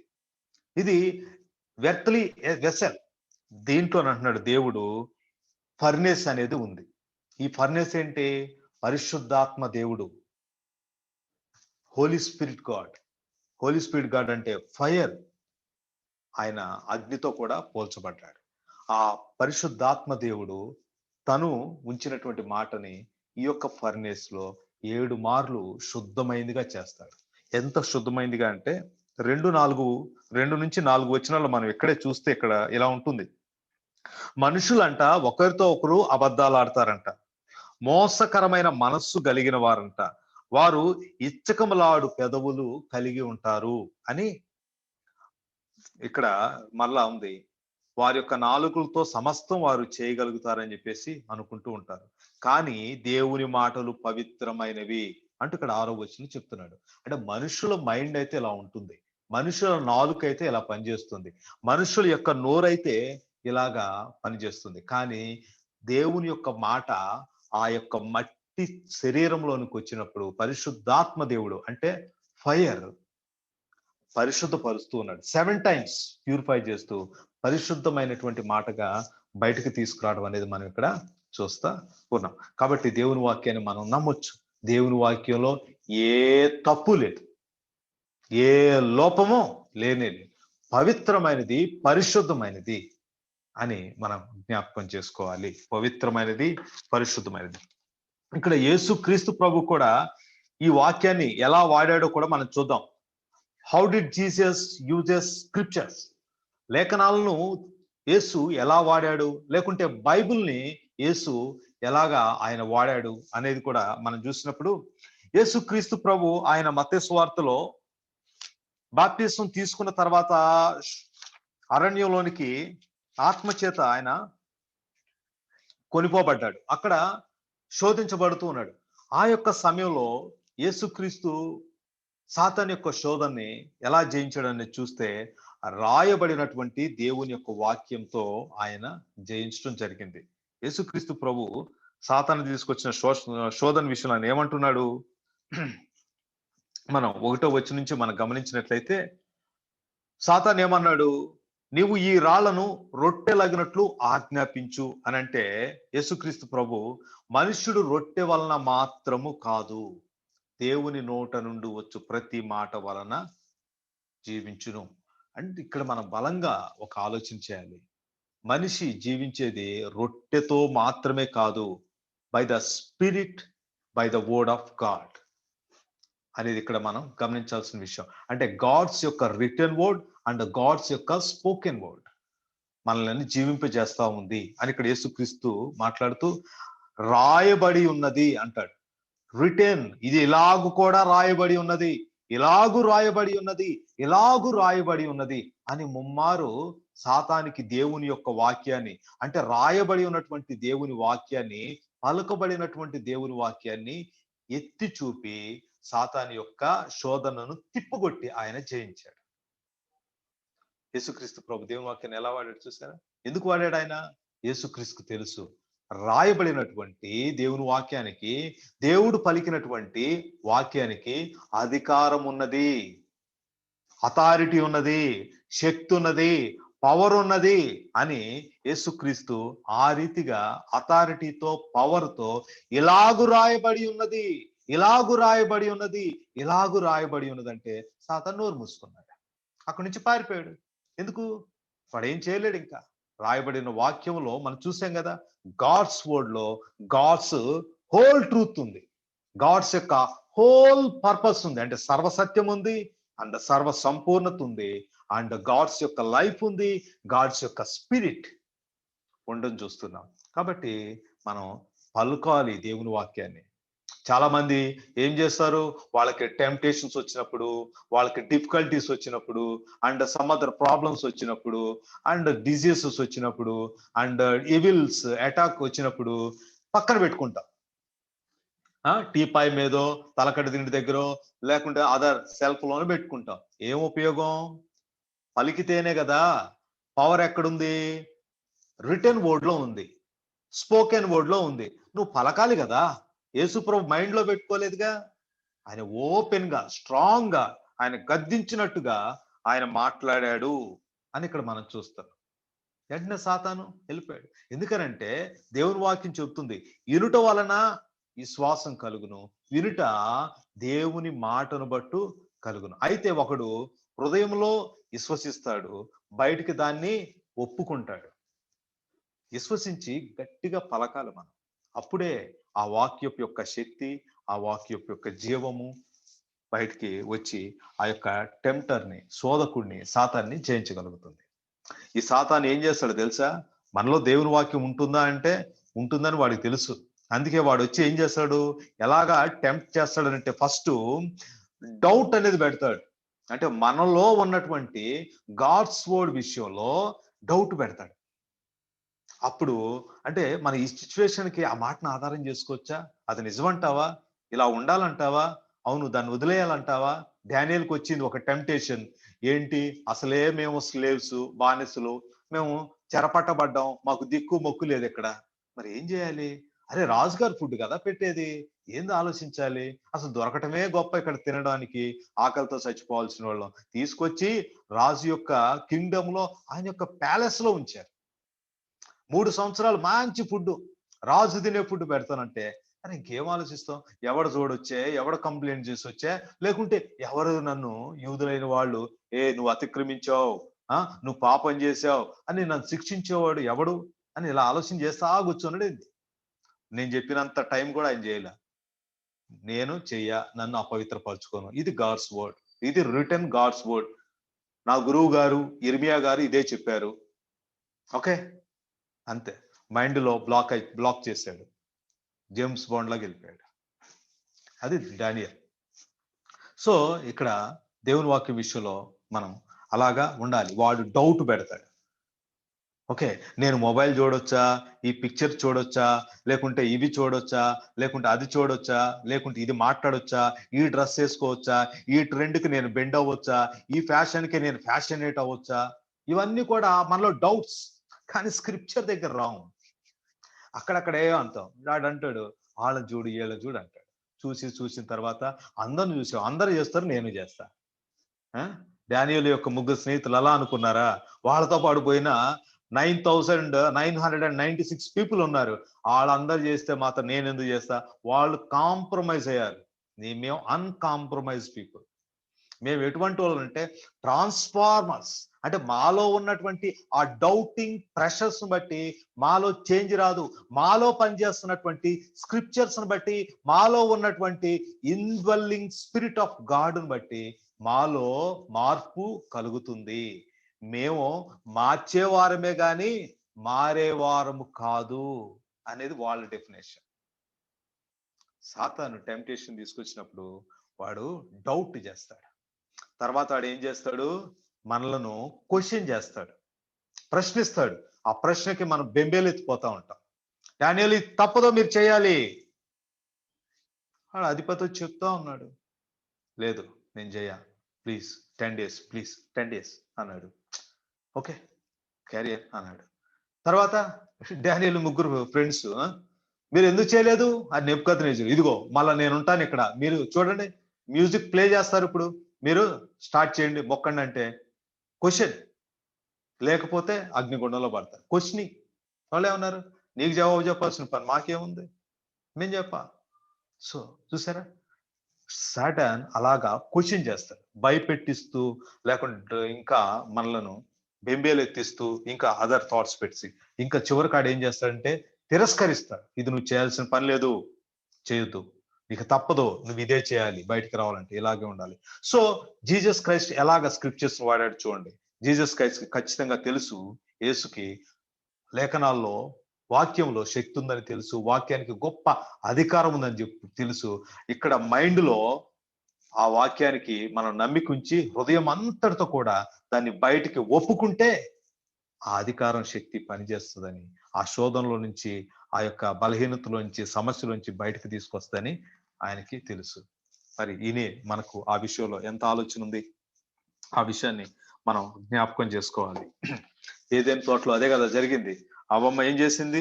[SPEAKER 1] ఇది వెర్త్లీ వెసెల్. దీంట్లో అంటున్నాడు దేవుడు ఫర్నేస్ అనేది ఉంది. ఈ ఫర్నేస్ ఏంటి? పరిశుద్ధాత్మ దేవుడు, Holy spirit God. Holi spirit God అంటే ఫైర్. ఆయన అగ్నితో కూడా పోల్చబడ్డాడు. ఆ పరిశుద్ధాత్మ దేవుడు తను ఉంచినటువంటి మాటని ఈ యొక్క ఫర్నేస్ లో 7 మార్లు శుద్ధమైందిగా చేస్తాడు. ఎంత శుద్ధమైందిగా అంటే 2 నుంచి 4 వచనాలు మనం ఇక్కడే చూస్తే ఇక్కడ ఇలా ఉంటుంది. మనుషులంట ఒకరితో ఒకరు అబద్ధాలు ఆడతారంట, మోసకరమైన మనస్సు కలిగిన వారంట, వారు ఇచ్చకములాడు పెదవులు కలిగి ఉంటారు అని ఇక్కడ మరలా ఉంది. వారి యొక్క నాలుకలతో సమస్తం వారు చేయగలుగుతారని చెప్పేసి అనుకుంటూ ఉంటారు, కానీ దేవుని మాటలు పవిత్రమైనవి అంటూ ఇక్కడ 6వ వచనం చెప్తున్నాడు. అంటే మనుషుల మైండ్ అయితే ఇలా ఉంటుంది, మనుషుల నాలుక అయితే ఇలా పనిచేస్తుంది, మనుషుల యొక్క నోరైతే ఇలాగా పనిచేస్తుంది. కానీ దేవుని యొక్క మాట ఆ యొక్క మట్టి శరీరంలోనికి వచ్చినప్పుడు పరిశుద్ధాత్మ దేవుడు అంటే ఫైర్ పరిశుద్ధపరుస్తూ ఉన్నాడు. 7 times ప్యూరిఫై చేస్తూ పరిశుద్ధమైనటువంటి మాటగా బయటకు తీసుకురావడం అనేది మనం ఇక్కడ చూస్తా ఉన్నాం. కాబట్టి దేవుని వాక్యాన్ని మనం నమ్మొచ్చు. దేవుని వాక్యంలో ఏ తప్పు లేదు, ఏ లోపమో లేనే లేదు, పవిత్రమైనది, పరిశుద్ధమైనది అని మనం జ్ఞాపకం చేసుకోవాలి. పవిత్రమైనది, పరిశుద్ధమైనది. ఇక్కడ యేసుక్రీస్తు ప్రభు కూడా ఈ వాక్యాన్ని ఎలా వాడాడో కూడా మనం చూద్దాం. How did Jesus uses scriptures? లేఖనాలను యేసు ఎలా వాడాడు, లేకుంటే బైబిల్ని యేసు ఎలాగా ఆయన వాడాడు అనేది కూడా మనం చూసినప్పుడు, యేసుక్రీస్తు ప్రభు ఆయన మత్తయి సువార్తలో బాప్తిసం తీసుకున్న తర్వాత అరణ్యంలోనికి ఆత్మచేత ఆయన కొనిపోబడ్డాడు. అక్కడ శోధించబడుతూ ఉన్నాడు. ఆ యొక్క సమయంలో యేసుక్రీస్తు సాతాను యొక్క శోధనని ఎలా జయించాడని చూస్తే రాయబడినటువంటి దేవుని యొక్క వాక్యంతో ఆయన జయించడం జరిగింది. యేసుక్రీస్తు ప్రభు సాతాను తీసుకొచ్చిన శోధన విషయంలో ఆయన ఏమంటున్నాడు? మనం 1వ వచనం నుంచి మనం గమనించినట్లయితే సాతాను ఏమన్నాడు? నీవు ఈ రాళ్లను రొట్టెలగినట్లు ఆజ్ఞాపించు అని అంటే, యేసుక్రీస్తు ప్రభు మనుష్యుడు రొట్టె వలన మాత్రము కాదు, దేవుని నోట నుండి వచ్చు ప్రతి మాట వలన జీవించును అంటే ఇక్కడ మనం బలంగా ఒక ఆలోచన చేయాలి. మనిషి జీవించేది రొట్టెతో మాత్రమే కాదు, by the spirit, by the word of God అనేది ఇక్కడ మనం గమనించాల్సిన విషయం. అంటే గాడ్స్ యొక్క రిటర్న్ వర్డ్ అండ్ గాడ్స్ యొక్క స్పోకెన్ వర్డ్ మనల్ని జీవింపజేస్తా ఉంది అని ఇక్కడ యేసుక్రీస్తు మాట్లాడుతూ రాయబడి ఉన్నది అంటాడు. రిటర్న్, ఇది ఇలాగు కూడా రాయబడి ఉన్నది, ఇలాగు రాయబడి ఉన్నది, ఇలాగు రాయబడి ఉన్నది అని ముమ్మారు సాతానికి దేవుని యొక్క వాక్యాన్ని, అంటే రాయబడి ఉన్నటువంటి దేవుని వాక్యాన్ని, పలుకబడినటువంటి దేవుని వాక్యాన్ని ఎత్తి చూపి సాతాను యొక్క శోధనను తిప్పుగొట్టి ఆయన జయించాడు. యేసుక్రీస్తు ప్రభు దేవుని వాక్యాన్ని ఎలా వాడాడు చూసారా? ఎందుకు వాడాడు ఆయన? యేసుక్రీస్తుకు తెలుసు రాయబడినటువంటి దేవుని వాక్యానికి, దేవుడు పలికినటువంటి వాక్యానికి అధికారం ఉన్నది, అథారిటీ ఉన్నది, శక్తి ఉన్నది, పవర్ ఉన్నది అని యేసుక్రీస్తు ఆ రీతిగా అథారిటీతో, పవర్తో ఇలాగు రాయబడి ఉన్నది, ఇలాగు రాయబడి ఉన్నది, ఇలాగు రాయబడి ఉన్నది అంటే సాతాను నోరు మూసుకున్నాడు, అక్కడి నుంచి పారిపోయాడు. ఎందుకు? వాడు ఏం చేయలేడు. ఇంకా రాయబడిన వాక్యంలో మనం చూసాం కదా, గాడ్స్ వర్డ్ లో గాడ్స్ హోల్ ట్రూత్ ఉంది, గాడ్స్ యొక్క హోల్ పర్పస్ ఉంది, అంటే సర్వసత్యం ఉంది అండ్ సర్వ సంపూర్ణత ఉంది, అండ్ గాడ్స్ యొక్క లైఫ్ ఉంది, గాడ్స్ యొక్క స్పిరిట్ ఉండని చూస్తున్నాం. కాబట్టి మనం పలుకాలి దేవుని వాక్యాన్ని. చాలా మంది ఏం చేస్తారు? వాళ్ళకి టెంప్టేషన్స్ వచ్చినప్పుడు, వాళ్ళకి డిఫికల్టీస్ వచ్చినప్పుడు, అండ్ సమ్ అదర్ ప్రాబ్లమ్స్ వచ్చినప్పుడు, అండ్ డిజీజెస్ వచ్చినప్పుడు, అండ్ ఎవిల్స్ అటాక్ వచ్చినప్పుడు పక్కన పెట్టుకుంటాం. టీపాయ్ మీదో, తలకడి దిండి దగ్గర, లేకుంటే అదర్ సెల్ఫ్ లోనే పెట్టుకుంటాం. ఏం ఉపయోగం? పలికితేనే కదా. పవర్ ఎక్కడుంది? రిటర్న్ వర్డ్ లో ఉంది, స్పోకెన్ వర్డ్ లో ఉంది. నువ్వు పలకాలి కదా. యేసుప్రభు మైండ్ లో పెట్టుకోలేదుగా. ఆయన ఓపెన్ గా, స్ట్రాంగ్ గా, ఆయన గద్దించినట్టుగా ఆయన మాట్లాడాడు అని ఇక్కడ మనం చూస్తాం. వెంటనే సాతాను వెళ్ళిపోయాడు. ఎందుకనంటే దేవుని వాక్యం చెబుతుంది, ఇనుట వలన విశ్వాసం కలుగును, వినుట దేవుని మాటను బట్టు కలుగును. అయితే ఒకడు హృదయంలో విశ్వసిస్తాడు, బయటికి దాన్ని ఒప్పుకుంటాడు. విశ్వసించి గట్టిగా పలకాలి మనం. అప్పుడే ఆ వాక్యపు యొక్క శక్తి, ఆ వాక్యపు యొక్క జీవము బయటికి వచ్చి ఆ యొక్క టెంప్టర్ని, శోధకుడిని, సాతాన్ని జయించగలుగుతుంది. ఈ సాతాను ఏం చేస్తాడో తెలుసా? మనలో దేవుని వాక్యం ఉంటుందా అంటే ఉంటుందని వాడికి తెలుసు. అందుకే వాడు వచ్చి ఏం చేస్తాడు, ఎలాగా టెంప్ట్ చేస్తాడనంటే ఫస్ట్ డౌట్ అనేది పెడతాడు. అంటే మనలో ఉన్నటువంటి గాడ్స్ వర్డ్ విషయంలో డౌట్ పెడతాడు. అప్పుడు అంటే మన ఈ సిచ్యువేషన్కి ఆ మాటను ఆధారం చేసుకోవచ్చా? అది నిజమంటావా? ఇలా ఉండాలంటావా? అవును, దాన్ని వదిలేయాలంటావా? డానియేల్కి వచ్చింది ఒక టెంప్టేషన్. ఏంటి? అసలే మేము స్లేవ్స్, బానిసలు, మేము చెరపట్టబడ్డాం, మాకు దిక్కు మొక్కు లేదు ఇక్కడ, మరి ఏం చేయాలి? అరే రాజుగారు ఫుడ్ కదా పెట్టేది, ఏంది ఆలోచించాలి? అసలు దొరకటమే గొప్ప ఇక్కడ తినడానికి, ఆకలితో చచ్చిపోవాల్సిన వాళ్ళం తీసుకొచ్చి రాజు యొక్క కింగ్డమ్ లో, ఆయన యొక్క ప్యాలెస్ లో ఉంచారు. 3 సంవత్సరాలు మంచి ఫుడ్, రాజు తినే ఫుడ్ పెడతానంటే, అని ఇంకేం ఆలోచిస్తాం? ఎవడు చూడొచ్చే, ఎవడు కంప్లైంట్ చేసి వచ్చే, లేకుంటే ఎవరు నన్ను యూదులైన వాళ్ళు నువ్వు అతిక్రమించావు, నువ్వు పాపం చేసావు అని నన్ను శిక్షించేవాడు ఎవడు అని ఇలా ఆలోచన చేస్తా కూర్చున్నాడు. నేను చెప్పినంత టైం కూడా ఆయన చేయలే. నేను నన్ను అపవిత్రపరచుకోను. ఇది గాడ్స్ వర్డ్, ఇది రిటర్న్ గాడ్స్ వర్డ్. నా గురువు గారు ఇర్మియా గారు ఇదే చెప్పారు. ఓకే, అంతే. మైండ్ లో బ్లాక్ చేశాడు, జేమ్స్ బాండ్ లాగా వెళ్ళిపోయాడు. అది డానియల్. సో ఇక్కడ దేవుని వాక్య విషయంలో మనం అలాగా ఉండాలి. వాడు డౌట్ పెడతాడు. ఓకే, నేను మొబైల్ చూడొచ్చా, ఈ పిక్చర్ చూడొచ్చా, లేకుంటే ఇవి చూడొచ్చా, లేకుంటే అది చూడొచ్చా, లేకుంటే ఇది మాట్లాడొచ్చా, ఈ డ్రెస్ వేసుకోవచ్చా, ఈ ట్రెండ్కి నేను బెండ్ అవ్వచ్చా, ఈ ఫ్యాషన్కి నేను ఫ్యాషనేట్ అవ్వచ్చా, ఇవన్నీ కూడా మనలో డౌట్స్. కానీ స్క్రిప్చర్ దగ్గర రావు. అక్కడక్కడే అంటాం. వాడు అంటాడు వాళ్ళని చూడు, వీళ్ళని చూడు అంటాడు. చూసిన తర్వాత అందరిని చూసావు, అందరూ చేస్తారు, నేను చేస్తా. డానియేలు యొక్క 3 స్నేహితులు అలా అనుకున్నారా? వాళ్ళతో పాటు పోయిన 9,996 పీపుల్ ఉన్నారు. వాళ్ళందరూ చేస్తే మాత్రం నేను ఎందుకు చేస్తా? వాళ్ళు కాంప్రమైజ్ అయ్యారు. మేము అన్కాంప్రమైజ్ పీపుల్. మేము ఎటువంటి వాళ్ళు అంటే ట్రాన్స్ఫార్మర్స్. అంటే మాలో ఉన్నటువంటి ఆ డౌటింగ్ ప్రెషర్స్ బట్టి మాలో చేంజ్ రాదు. మాలో పనిచేస్తున్నటువంటి స్క్రిప్చర్స్ బట్టి, మాలో ఉన్నటువంటి ఇన్వెల్లింగ్ స్పిరిట్ ఆఫ్ గాడ్ బట్టి మాలో మార్పు కలుగుతుంది. మేము మార్చేవారమే గాని మారేవారము కాదు అనేది వాళ్ళ డెఫినేషన్. సాతాను టెంప్టేషన్ తీసుకొచ్చినప్పుడు వాడు డౌట్ చేస్తాడు. తర్వాత వాడు ఏం చేస్తాడు? మనలను క్వశ్చన్ చేస్తాడు, ప్రశ్నిస్తాడు. ఆ ప్రశ్నకి మనం బెంబేలెత్తిపోతా ఉంటాం. డానియేలు తప్పదో, మీరు చేయాలి. వాడు అధిపతి చెప్తా ఉన్నాడు, లేదు నేను చేయ, ప్లీజ్ 10 days, ప్లీజ్ 10 days అన్నాడు. ఓకే, క్యారియర్ అన్నాడు. తర్వాత డానియేలు 3 ఫ్రెండ్స్, మీరు ఎందుకు చేయలేదు? అది నెబుకద్నెజరు, ఇదిగో మళ్ళా నేను ఉంటాను ఇక్కడ, మీరు చూడండి, మ్యూజిక్ ప్లే చేస్తారు, ఇప్పుడు మీరు స్టార్ట్ చేయండి, మొక్కండి అంటే క్వశ్చన్, లేకపోతే అగ్నిగుండంలో పడతారు. క్వశ్చనింగ్. వాళ్ళు ఏమన్నారు? నీకు జవాబు చెప్పాల్సిన పని మాకేముంది, మేము చెప్పా. సో చూసారా, సాటాన్ అలాగా క్వశ్చన్ చేస్తాడు, భయపెట్టిస్తూ, లేకుంటే ఇంకా మనలను బెంబేలెత్తిస్తూ, ఇంకా అదర్ థాట్స్ పెట్టి, ఇంకా చివరికి ఆడు ఏం చేస్తాడంటే తిరస్కరిస్తాడు. ఇది నువ్వు చేయాల్సిన పని లేదు, చేయొద్దు, నీకు తప్పదు, నువ్వు ఇదే చేయాలి, బయటికి రావాలంటే ఇలాగే ఉండాలి. సో జీసస్ క్రైస్ట్ ఎలాగ స్క్రిప్చర్స్ వాడాడు చూడండి. జీసస్ క్రైస్ట్ కి ఖచ్చితంగా తెలుసు, యేసుకి లేఖనాల్లో వాక్యంలో శక్తి ఉందని తెలుసు, వాక్యానికి గొప్ప అధికారం ఉందని చెప్పి తెలుసు. ఇక్కడ మైండ్ లో ఆ వాక్యానికి మనం నమ్మికుంచి హృదయం అంతటితో కూడా దాన్ని బయటికి ఒప్పుకుంటే ఆ అధికారం, శక్తి పనిచేస్తుందని, ఆ శోధనలో నుంచి, ఆ యొక్క బలహీనతలో నుంచి, సమస్యల నుంచి బయటకు తీసుకొస్తుందని ఆయనకి తెలుసు. మరి ఈయనే మనకు ఆ విషయంలో ఎంత ఆలోచన ఉంది, ఆ విషయాన్ని మనం జ్ఞాపకం చేసుకోవాలి. ఏదైనా తోటలో అదే కదా జరిగింది. అవ్వమ్మ ఏం చేసింది?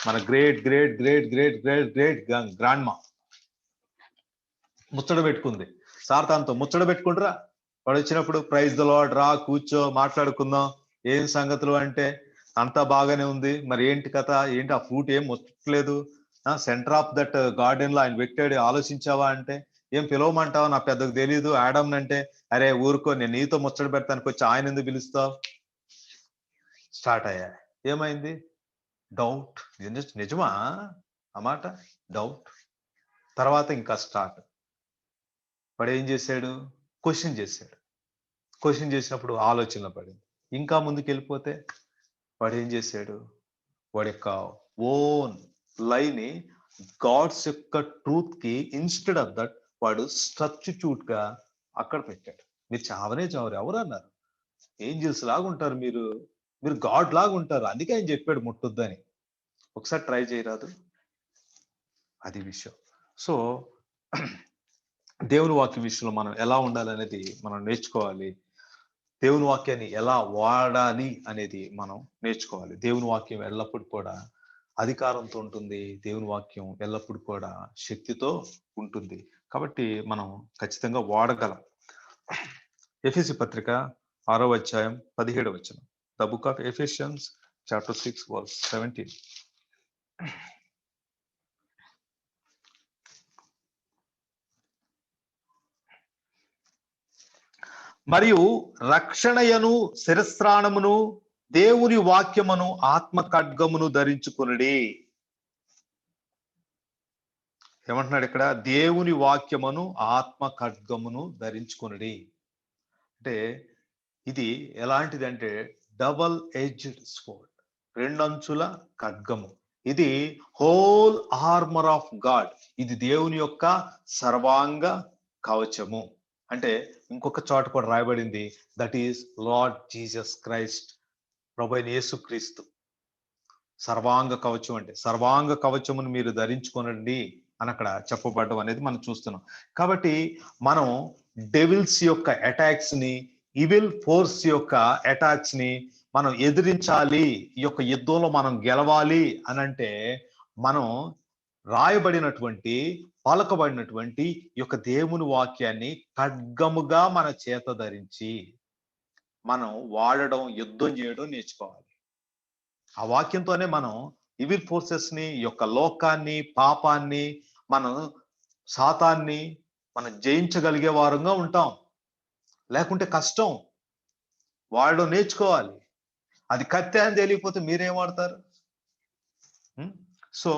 [SPEAKER 1] మన great great great great great great grand మా ముచ్చట పెట్టుకుంది. సాతానుతో ముచ్చట పెట్టుకుంటారా? వాడు వచ్చినప్పుడు ప్రైజ్ ద లార్డ్, రా కూర్చో మాట్లాడుకుందాం, ఏం సంగతులు అంటే అంతా బాగానే ఉంది, మరి ఏంటి కథ, ఏంటి ఆ ఫ్రూట్ ఏం ముచ్చట్లేదు, సెంటర్ ఆఫ్ దట్ గార్డెన్ లో ఆయన పెట్టాడు, ఆలోచించావా అంటే ఏం పిలవమంటావా, నాకు పెద్దకు తెలియదు ఆడమ్ అంటే, అరే ఊరుకో, నేను నీతో ముచ్చట పెడతానికి వచ్చి ఆయన ఎందుకు పిలుస్తావు? స్టార్ట్ అయ్యా. ఏమైంది? డౌట్. నిజమా ఆ మాట? డౌట్. తర్వాత ఇంకా స్టార్ట్. వాడు ఏం చేశాడు? క్వశ్చన్ చేశాడు. క్వశ్చన్ చేసినప్పుడు ఆలోచనలో పడింది. ఇంకా ముందుకు వెళ్ళిపోతే వాడు ఏం చేశాడు? వాడి యొక్క ఓన్ లైని గాడ్స్ యొక్క ట్రూత్ కి ఇన్స్టెడ్ ఆఫ్ దట్ వాడు సబ్స్టిట్యూట్ గా అక్కడ పెట్టాడు. మీరు చావనే చావరు, ఎవరు అన్నారు? ఏంజిల్స్ లాగా ఉంటారు మీరు, మీరు గాడ్ లాగా ఉంటారు, అందుకే ఆయన చెప్పాడు ముట్టొద్దని. ఒకసారి ట్రై చేయరాదు? అది విషయం. సో దేవుని వాక్యం విషయంలో మనం ఎలా ఉండాలనేది మనం నేర్చుకోవాలి. దేవుని వాక్యాన్ని ఎలా వాడాలి అనేది మనం నేర్చుకోవాలి. దేవుని వాక్యం ఎల్లప్పుడూ కూడా అధికారంతో ఉంటుంది. దేవుని వాక్యం ఎల్లప్పుడూ కూడా శక్తితో ఉంటుంది. కాబట్టి మనం ఖచ్చితంగా వాడగలం. ఎఫెసీ పత్రిక 6వ అధ్యాయం 17వ వచనం. The book of Ephesians chapter 6 verse 17. మరియు రక్షణయను శిరస్త్రాణమును దేవుని వాక్యమును ఆత్మ ఖడ్గమును ధరించుకొనుడి. ఏమంటున్నాడు ఇక్కడ? దేవుని వాక్యమును ఆత్మ ఖడ్గమును ధరించుకొనుడి. అంటే ఇది ఎలాంటిది అంటే డబల్ ఎడ్జ్డ్ స్వోర్డ్, రెండంచుల ఖడ్గము. ఇది హోల్ ఆర్మర్ ఆఫ్ గాడ్. ఇది దేవుని యొక్క సర్వాంగ కవచము. అంటే ఇంకొక చోట కూడా రాయబడింది, that is lord Jesus Christ, ప్రభువైన యేసుక్రీస్తు. సర్వాంగ కవచం అంటే సర్వాంగ కవచమును మీరు ధరించుకొనండి అని అక్కడ చెప్పబడడం అనేది మనం చూస్తున్నాం. కాబట్టి మనం డెవిల్స్ యొక్క అటాక్స్ ని, ఈవిల్ ఫోర్స్ యొక్క అటాక్స్ ని మనం ఎదిరించాలి, ఈ యొక్క యుద్ధంలో మనం గెలవాలి అని అంటే మనం రాయబడినటువంటి, పలకబడినటువంటి ఈ యొక్క దేవుని వాక్యాన్ని ఖడ్గముగా మన చేత ధరించి మనం వాడడం, యుద్ధం చేయడం నేర్చుకోవాలి. ఆ వాక్యంతోనే మనం ఈవిల్ ఫోర్సెస్ ని, ఈ యొక్క లోకాన్ని, పాపాన్ని, మనం సాతాన్ని మనం జయించగలిగే వారంగా ఉంటాం. లేకుంటే కష్టం. వాడడం నేర్చుకోవాలి. అది కత్తి అని తెలియకపోతే మీరేం వాడతారు? సో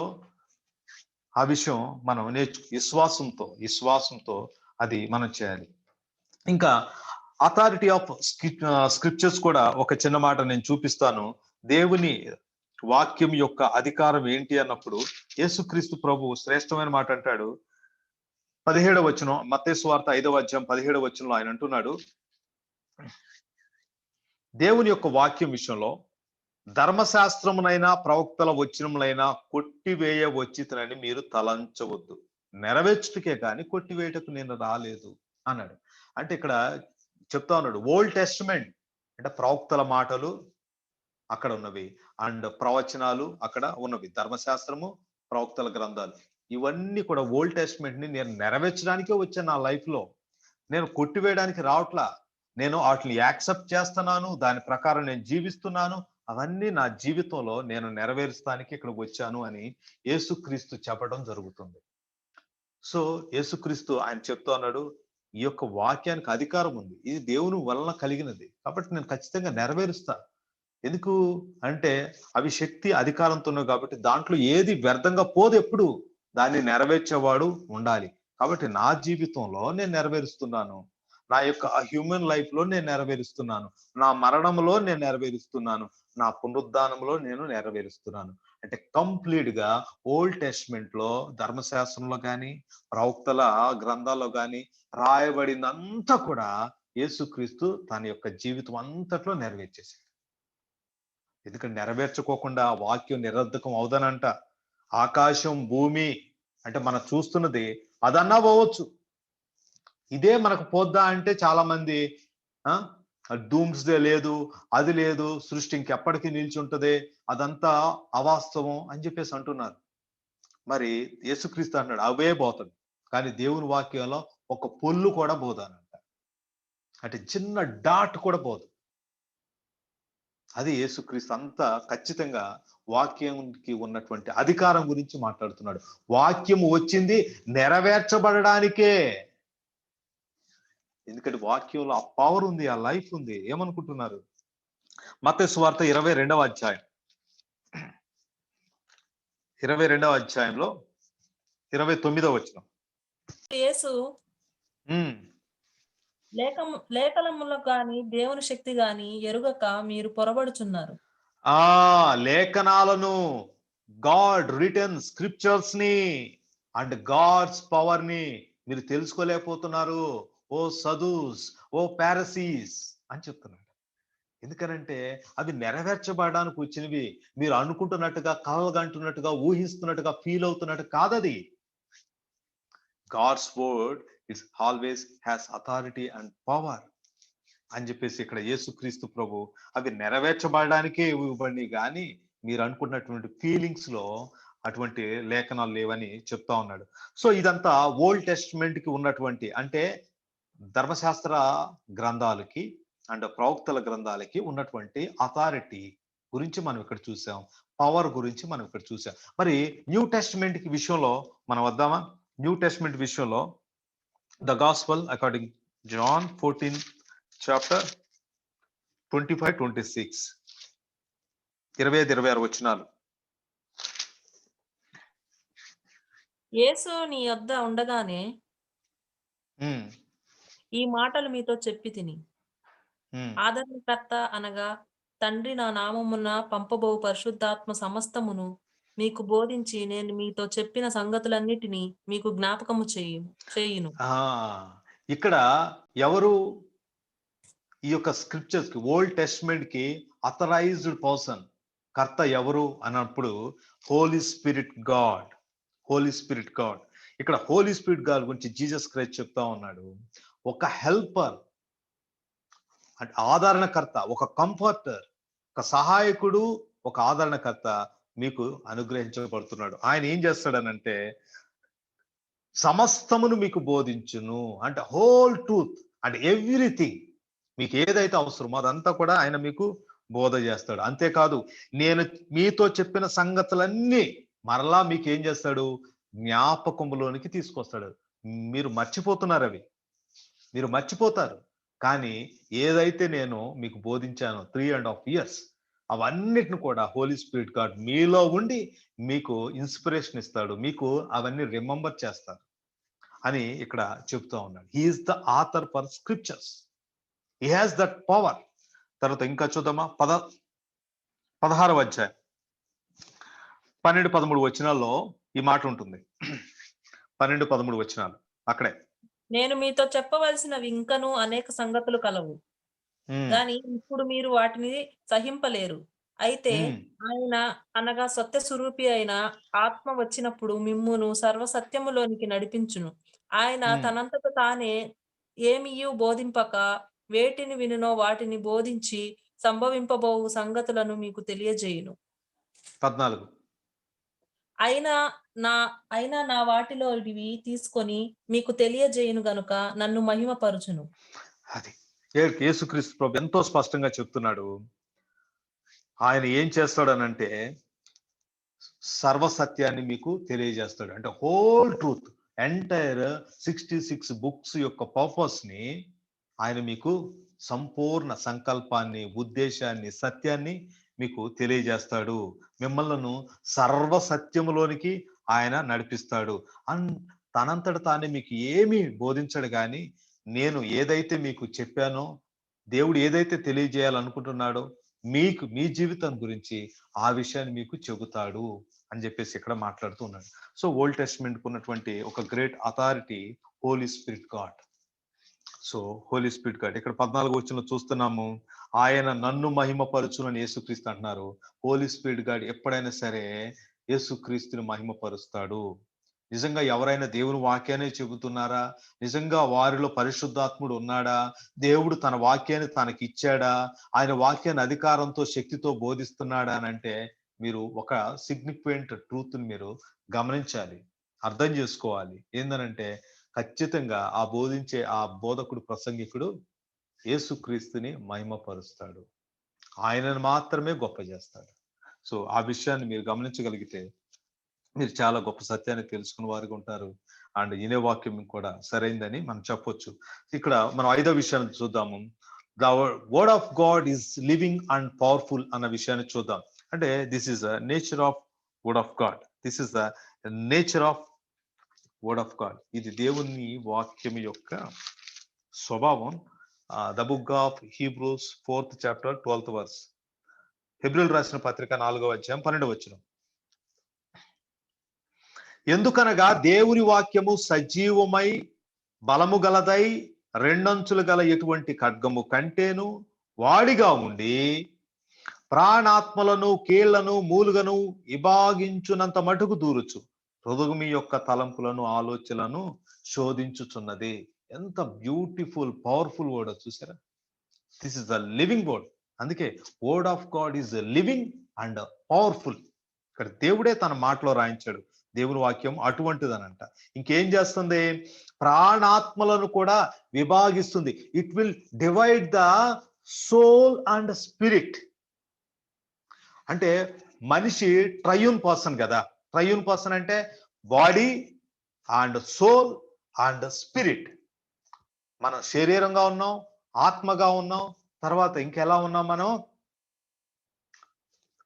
[SPEAKER 1] ఆ విషయం మనం విశ్వాసంతో అది మనం చేయాలి. ఇంకా అథారిటీ ఆఫ్ స్క్రిప్చర్స్ కూడా ఒక చిన్న మాట నేను చూపిస్తాను. దేవుని వాక్యం యొక్క అధికారం ఏంటి అన్నప్పుడు యేసుక్రీస్తు ప్రభు శ్రేష్టమైన మాట అంటాడు. 17వ వచనం, మత్తయి సువార్త 5వ అధ్యాయం 17వ వచనంలో ఆయన అంటున్నాడు, దేవుని యొక్క వాక్యం విషయంలో ధర్మశాస్త్రమునైనా ప్రవక్తల వచనములైనా కొట్టివేయ వచ్చితనని మీరు తలంచవద్దు, నెరవేర్చుటకే కానీ కొట్టివేయటకు నేను రాలేదు అన్నాడు. అంటే ఇక్కడ చెప్తా ఉన్నాడు, ఓల్డ్ టెస్టమెంట్ అంటే ప్రవక్తల మాటలు అక్కడ ఉన్నవి, అండ్ ప్రవచనాలు అక్కడ ఉన్నవి, ధర్మశాస్త్రము, ప్రవక్తల గ్రంథాలు, ఇవన్నీ కూడా ఓల్డ్ టెస్టమెంట్ ని నేను నెరవేర్చడానికే వచ్చాను. నా లైఫ్ లో నేను కొట్టివేయడానికి రావట్లా, నేను వాటిని యాక్సెప్ట్ చేస్తున్నాను, దాని ప్రకారం నేను జీవిస్తున్నాను, అవన్నీ నా జీవితంలో నేను నెరవేర్చడానికి ఇక్కడికి వచ్చాను అని యేసుక్రీస్తు చెప్పడం జరుగుతుంది. సో యేసుక్రీస్తు ఆయన చెప్తా ఉన్నాడు, ఈ యొక్క వాక్యానికి అధికారం ఉంది, ఇది దేవుని వలన కలిగినది, కాబట్టి నేను ఖచ్చితంగా నెరవేరుస్తా. ఎందుకు అంటే అవి శక్తి అధికారంతో ఉన్నాయి కాబట్టి దాంట్లో ఏది వ్యర్థంగా పోదు, ఎప్పుడు దాన్ని నెరవేర్చేవాడు ఉండాలి. కాబట్టి నా జీవితంలో నేను నెరవేరుస్తున్నాను, నా యొక్క హ్యూమన్ లైఫ్ లో నేను నెరవేరుస్తున్నాను, నా మరణంలో నేను నెరవేరుస్తున్నాను, నా పునరుద్ధానంలో నేను నెరవేరుస్తున్నాను. అంటే కంప్లీట్ గా ఓల్డ్ టెస్ట్మెంట్ లో, ధర్మశాస్త్రంలో కానీ ప్రవక్తల గ్రంథాల్లో కానీ రాయబడిందంతా కూడా యేసుక్రీస్తు తన యొక్క జీవితం అంతట్లో నెరవేర్చేశాడు. ఎందుకంటే నెరవేర్చుకోకుండా వాక్యం నిరర్ధకం అవుదనంట. ఆకాశం భూమి అంటే మనం చూస్తున్నది అదన్నా పోవచ్చు, ఇదే మనకు పోద్దా అంటే చాలా మంది డూమ్స్డే లేదు, అది లేదు, సృష్టి ఇంకెప్పటికీ నిలిచి ఉంటది, అదంతా అవాస్తవం అని చెప్పేసి అంటున్నారు. మరి యేసుక్రీస్తు అంటున్నాడు అవే పోతుంది, కానీ దేవుని వాక్యంలో ఒక పొల్లు కూడా పోదానంట. అంటే చిన్న డాట్ కూడా పోదు. అది యేసుక్రీస్తు అంత ఖచ్చితంగా వాక్యంకి ఉన్నటువంటి అధికారం గురించి మాట్లాడుతున్నాడు. వాక్యం వచ్చింది నెరవేర్చబడడానికే. ఎందుకంటే వాక్యంలో ఆ పవర్ ఉంది, ఆ లైఫ్ ఉంది. ఏమనుకుంటున్నారు? మత్తయి సువార్త 22వ అధ్యాయం 22వ అధ్యాయంలో 29వ వచనం.
[SPEAKER 3] యేసు
[SPEAKER 1] ఉమ్,
[SPEAKER 3] లేఖనములకు గాని దేవుని శక్తి గాని ఎరుగక మీరు పొరబడుచున్నారు.
[SPEAKER 1] ఆ లేఖనాలను, గాడ్ రిటర్న్ స్క్రిప్చర్స్ ని అండ్ గాడ్స్ పవర్ ని మీరు తెలుసుకోలేకపోతున్నారు, ఓ సదూస్, ఓ పారసీస్ అని చెప్తున్నాడు. ఎందుకనంటే అవి నెరవేర్చబడడానికి వచ్చినవి. మీరు అనుకుంటున్నట్టుగా, కలలుగంటున్నట్టుగా, ఊహిస్తున్నట్టుగా, ఫీల్ అవుతున్నట్టు కాదది. God's word it's always has authority and power అని చెప్పేసి ఇక్కడ యేసుక్రీస్తు ప్రభు అవి నెరవేర్చబడడానికే ఇవ్వబడి, కానీ మీరు అనుకున్నటువంటి ఫీలింగ్స్ లో అటువంటి లేఖనాలు లేవని చెప్తా ఉన్నాడు. సో ఇదంతా ఓల్డ్ టెస్ట్మెంట్ కి ఉన్నటువంటి, అంటే ధర్మశాస్త్ర గ్రంథాలకి అండ్ ప్రవక్తల గ్రంథాలకి ఉన్నటువంటి అథారిటీ గురించి మనం ఇక్కడ చూసాం, పవర్ గురించి మనం ఇక్కడ చూసాం. మరి న్యూ టెస్ట్మెంట్ కి విషయంలో మనం వద్దామా? న్యూ టెస్ట్మెంట్ విషయంలో the gospel according John 14 chapter 25-26 25-26 వచనాలు.
[SPEAKER 3] యేసు నీ యొద్ద ఉండగానే
[SPEAKER 1] ఉమ్,
[SPEAKER 3] ఈ మాటలు మీతో చెప్పి తిని,
[SPEAKER 1] ఉమ్.
[SPEAKER 3] ఆదరణకర్త అనగా తండ్రి నా నామమున పంపబో పరిశుద్ధాత్మ సమస్తమును మీకు బోధించి నేను మీతో చెప్పిన సంగతులన్నిటినీ మీకు జ్ఞాపకము చేయును.
[SPEAKER 1] ఆ ఇక్కడ ఎవరు ఈ యొక్క స్క్రిప్చర్స్ కి, ఓల్డ్ టెస్ట్మెంట్ కి అథరైజ్డ్ పర్సన్, కర్త ఎవరు అన్నప్పుడు Holy spirit God. Holi spirit God. ఇక్కడ హోలీ స్పిరిట్ గాడ్ గురించి జీసస్ క్రైస్ట్ చెప్తా ఉన్నాడు. ఒక హెల్పర్ అంటే ఆదరణకర్త, ఒక కంఫర్టర్, ఒక సహాయకుడు, ఒక ఆదరణకర్త మీకు అనుగ్రహించబడుతున్నాడు. ఆయన ఏం చేస్తాడనంటే సమస్తమును మీకు బోధించును, అంటే హోల్ ట్రూత్ అంటే ఎవ్రీథింగ్, మీకు ఏదైతే అవసరమో అదంతా కూడా ఆయన మీకు బోధ చేస్తాడు. అంతేకాదు నేను మీతో చెప్పిన సంగతులన్నీ మరలా మీకు ఏం చేస్తాడు? జ్ఞాపకంలోనికి తీసుకొస్తాడు. మీరు మర్చిపోతున్నారు, అవి మీరు మర్చిపోతారు. కానీ ఏదైతే నేను మీకు బోధించానో 3.5 years అవన్నిటిని కూడా హోలీ స్పిరిట్ గాడ్ మీలో ఉండి మీకు ఇన్స్పిరేషన్ ఇస్తాడు, మీకు అవన్నీ రిమెంబర్ చేస్తారు అని ఇక్కడ చెప్తా ఉన్నాడు. He is the author for scriptures, he has that power. తర్వాత ఇంకా చూద్దామా? 16వ అధ్యాయం 12-13 వచనాల్లో ఈ మాట ఉంటుంది. 12-13 వచనాలు అక్కడే.
[SPEAKER 3] నేను మీతో చెప్పవలసినవి ఇంకను అనేక సంగతులు కలవు, గాని ఇప్పుడు మీరు వాటిని సహింపలేరు. అయితే ఆయన అనగా సత్య స్వరూపి అయిన ఆత్మ వచ్చినప్పుడు మిమ్మును సర్వసత్యములోనికి నడిపించును. ఆయన తనంతట తానే ఏమియు బోధింపక వేటిని వినునో వాటిని బోధించి సంభవింపబోవు సంగతులను మీకు తెలియజేయును.
[SPEAKER 1] 14
[SPEAKER 3] అయినా నా వాటిలో ఇవి తీసుకొని మీకు తెలియజేయును గనుక నన్ను మహిమపరచును.
[SPEAKER 1] అది యేసుక్రీస్తు ప్రభు ఎంతో స్పష్టంగా చెప్తున్నాడు. ఆయన ఏం చేస్తాడనంటే సర్వసత్యాన్ని మీకు తెలియజేస్తాడు. అంటే హోల్ ట్రూత్, ఎంటైర్ 66 బుక్స్ యొక్క పర్పస్ ని ఆయన మీకు సంపూర్ణ సంకల్పాన్ని, ఉద్దేశాన్ని, సత్యాన్ని మీకు తెలియజేస్తాడు. మిమ్మల్ని సర్వసత్యములోనికి ఆయన నడిపిస్తాడు. తనంతట తానే మీకు ఏమీ బోధించడు, కానీ నేను ఏదైతే మీకు చెప్పానో, దేవుడు ఏదైతే తెలియజేయాలనుకుంటున్నాడో మీకు మీ జీవితం గురించి ఆ విషయాన్ని మీకు చెబుతాడు అని చెప్పేసి ఇక్కడ మాట్లాడుతూ ఉన్నాడు. సో ఓల్డ్ టెస్ట్మెంట్ ఉన్నటువంటి ఒక great authority Holy spirit God. So Holy spirit God ఇక్కడ 14వ వచనంలో చూస్తున్నాము, ఆయన నన్ను మహిమపరచునని యేసుక్రీస్తు అంటున్నారు. హోలీ స్పిరిట్ గాడ్ ఎప్పుడైనా సరే యేసుక్రీస్తుని మహిమపరుస్తాడు. నిజంగా ఎవరైనా దేవుని వాక్యాన్ని చెబుతున్నారా? నిజంగా వారిలో పరిశుద్ధాత్ముడు ఉన్నాడా? దేవుడు తన వాక్యాన్ని తనకి ఇచ్చాడా? ఆయన వాక్యాన్ని అధికారంతో, శక్తితో బోధిస్తున్నాడా అనంటే మీరు ఒక సిగ్నిఫికెంట్ ట్రూత్‌ని మీరు గమనించాలి. అర్థం చేసుకోవాలి. ఏందనంటే ఖచ్చితంగా ఆ బోధించే ఆ బోధకుడు, ప్రసంగికుడు యేసుక్రీస్తుని మహిమపరుస్తాడు. ఆయనను మాత్రమే గొప్ప చేస్తాడు. సో, ఆ విషయాన్ని మీరు గమనించగలిగితే మీరు చాలా గొప్ప సత్యాన్ని తెలుసుకున్న వారుగా ఉంటారు. అండ్ ఇనే వాక్యం కూడా సరైందని మనం చెప్పొచ్చు. ఇక్కడ మనం ఐదో విషయాన్ని చూద్దాము. The word of God is living and powerful అన్న విషయాన్ని చూద్దాం. అంటే this is the nature of word of God. This is the nature of word of God. ఇది దేవుని వాక్యం యొక్క స్వభావం. The book of Hebrews 4th chapter 12th verse. హెబ్రీయులకు రాసిన పత్రిక 4వ అధ్యాయం 12వ వచనం. ఎందుకనగా దేవుని వాక్యము సజీవమై బలము గలదై రెండంచులు గల ఎటువంటి ఖడ్గము కంటేను వాడిగా ఉండి ప్రాణాత్మలను, కీళ్లను, మూలుగను విభాగించునంత మటుకు దూరుచు హృదయం యొక్క తలంపులను, ఆలోచనలను శోధించుచున్నది. ఎంత బ్యూటిఫుల్ పవర్ఫుల్ వర్డ్ చూసారా? This is the living word. అందుకే word of God is living and powerful. ఇక్కడ దేవుడే తన మాటలో రాయించాడు. దేవుని వాక్యం అటువంటిదనంట. ఇంకేం చేస్తుంది? ప్రాణాత్మలను కూడా విభాగిస్తుంది. It will divide the soul and spirit. అంటే మనిషి ట్రయూన్ పర్సన్ కదా. ట్రయూన్ పర్సన్ అంటే body and soul and spirit. మనం శరీరంగా ఉన్నాం, ఆత్మగా ఉన్నాం, తర్వాత ఇంకెలా ఉన్నాం? మనం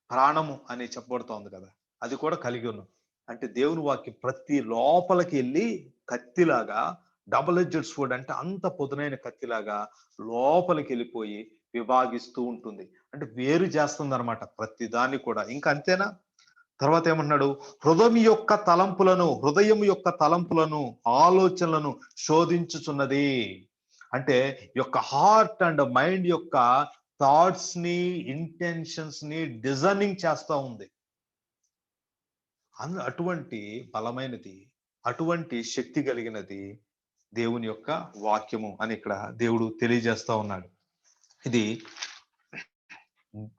[SPEAKER 1] ప్రాణము అని చెప్పబడుతోంది కదా, అది కూడా కలిగి ఉన్నాం. అంటే దేవుని వాక్యం ప్రతి లోపలికి వెళ్ళి కత్తిలాగా, డబుల్ ఎడ్జెడ్ స్వర్డ్ అంటే అంత పొదునైన కత్తిలాగా లోపలికి వెళ్ళిపోయి విభాగిస్తూ ఉంటుంది. అంటే వేరు చేస్తుంది అనమాట ప్రతి దాన్ని కూడా. ఇంకా అంతేనా? తర్వాత ఏమంటున్నాడు? హృదయం యొక్క తలంపులను ఆలోచనలను శోధించుచున్నది. అంటే యొక్క హార్ట్ అండ్ మైండ్ యొక్క థాట్స్ ని, ఇంటెన్షన్స్ ని డిజైనింగ్ చేస్తా ఉంది. అటువంటి బలమైనది, అటువంటి శక్తి కలిగినది దేవుని యొక్క వాక్యము అని ఇక్కడ దేవుడు తెలియజేస్తా ఉన్నాడు. ఇది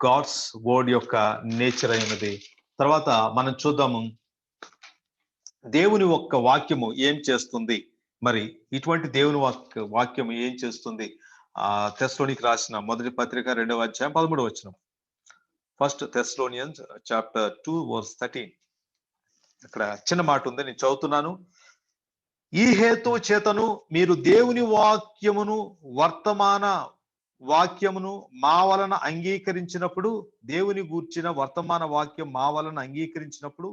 [SPEAKER 1] గాడ్స్ వర్డ్ యొక్క నేచర్ అయినది. తర్వాత మనం చూద్దాము దేవుని యొక్క వాక్యము ఏం చేస్తుంది. మరి ఇటువంటి దేవుని వాక్యము ఏం చేస్తుంది? తెస్సలోనికి రాసిన మొదటి పత్రిక 2వ అధ్యాయం 13వ వచనం. 1 Thessalonians chapter 2 verse 13. ఇక్కడ చిన్న మాట ఉంది, నేను చదువుతున్నాను. ఈ హేతువు చేతను మీరు దేవుని వాక్యమును, వర్తమాన వాక్యమును మా వలన అంగీకరించినప్పుడు, దేవుని గూర్చిన వర్తమాన వాక్యం మా వలన అంగీకరించినప్పుడు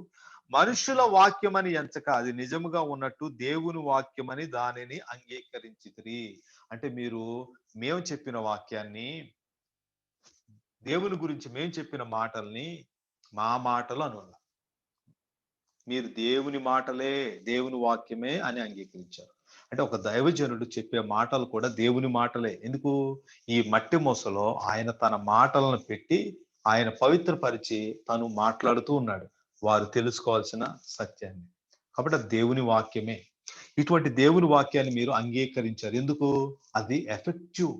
[SPEAKER 1] మనుషుల వాక్యమని ఎంచక అది నిజముగా ఉన్నట్టు దేవుని వాక్యమని దానిని అంగీకరించితిరి. అంటే మేము చెప్పిన వాక్యాన్ని, దేవుని గురించి మేము చెప్పిన మాటల్ని మా మాటలు అనాలి. మీరు దేవుని మాటలే, దేవుని వాక్యమే అని అంగీకరించారు. అంటే ఒక దైవజనుడు చెప్పే మాటలు కూడా దేవుని మాటలే. ఎందుకు? ఈ మట్టి మొసలో ఆయన తన మాటలను పెట్టి ఆయన పవిత్రపరిచి తను మాట్లాడుతూ ఉన్నాడు వారు తెలుసుకోవాల్సిన సత్యాన్ని. కాబట్టి అది దేవుని వాక్యమే. ఇటువంటి దేవుని వాక్యాన్ని మీరు అంగీకరించారు. ఎందుకు? అది effective.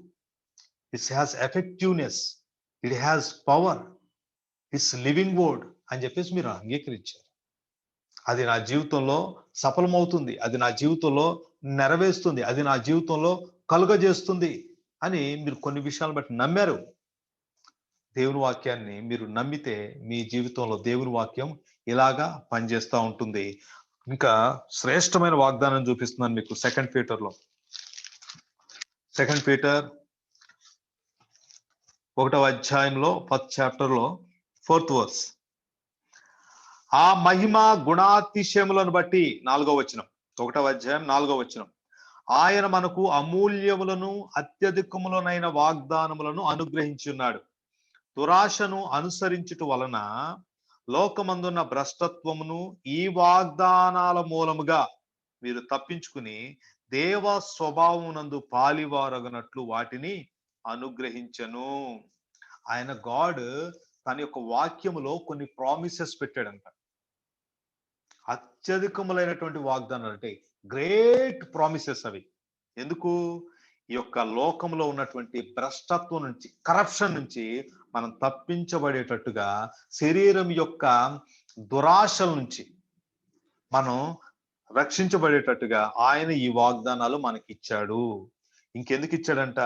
[SPEAKER 1] It has effectiveness, it has power, it's living word అని చెప్పేసి మీరు అంగీకరించారు. అది నా జీవితంలో సఫలమవుతుంది, అది నా జీవితంలో నెరవేరుస్తుంది, అది నా జీవితంలో కలుగజేస్తుంది అని మీరు కొన్ని విషయాలను బట్టి నమ్మారు. దేవుని వాక్యాన్ని మీరు నమ్మితే మీ జీవితంలో దేవుని వాక్యం ఇలాగా పనిచేస్తూ ఉంటుంది. ఇంకా శ్రేష్టమైన వాగ్దానం చూపిస్తున్నాను మీకు 2 Peterలో. 2 Peter 1వ అధ్యాయంలో 10th chapterలో 4th verse. ఆ మహిమ గుణాతిశయములను బట్టి 4వ వచనం, 1వ అధ్యాయం 4వ వచనం. ఆయన మనకు అమూల్యములను అత్యధికములనైన వాగ్దానములను అనుగ్రహించున్నాడు. దురాశను అనుసరించుట వలన లోకమందున్న భ్రష్టత్వమును ఈ వాగ్దానాల మూలముగా మీరు తప్పించుకుని దేవ స్వభావమునందు పాలివారగనట్లు వాటిని అనుగ్రహించను. ఆయన గాడ్ తన యొక్క వాక్యములో కొన్ని ప్రామిసెస్ పెట్టాడంట. అత్యధికములైనటువంటి వాగ్దానాలు, అంటే గ్రేట్ ప్రామిసెస్ అవి. ఎందుకు? ఈ యొక్క లోకంలో ఉన్నటువంటి భ్రష్టత్వం నుంచి, కరప్షన్ నుంచి మనం తప్పించబడేటట్టుగా, శరీరం యొక్క దురాశల నుంచి మనం రక్షించబడేటట్టుగా ఆయన ఈ వాగ్దానాలు మనకి ఇచ్చాడు. ఇంకెందుకు ఇచ్చాడంట?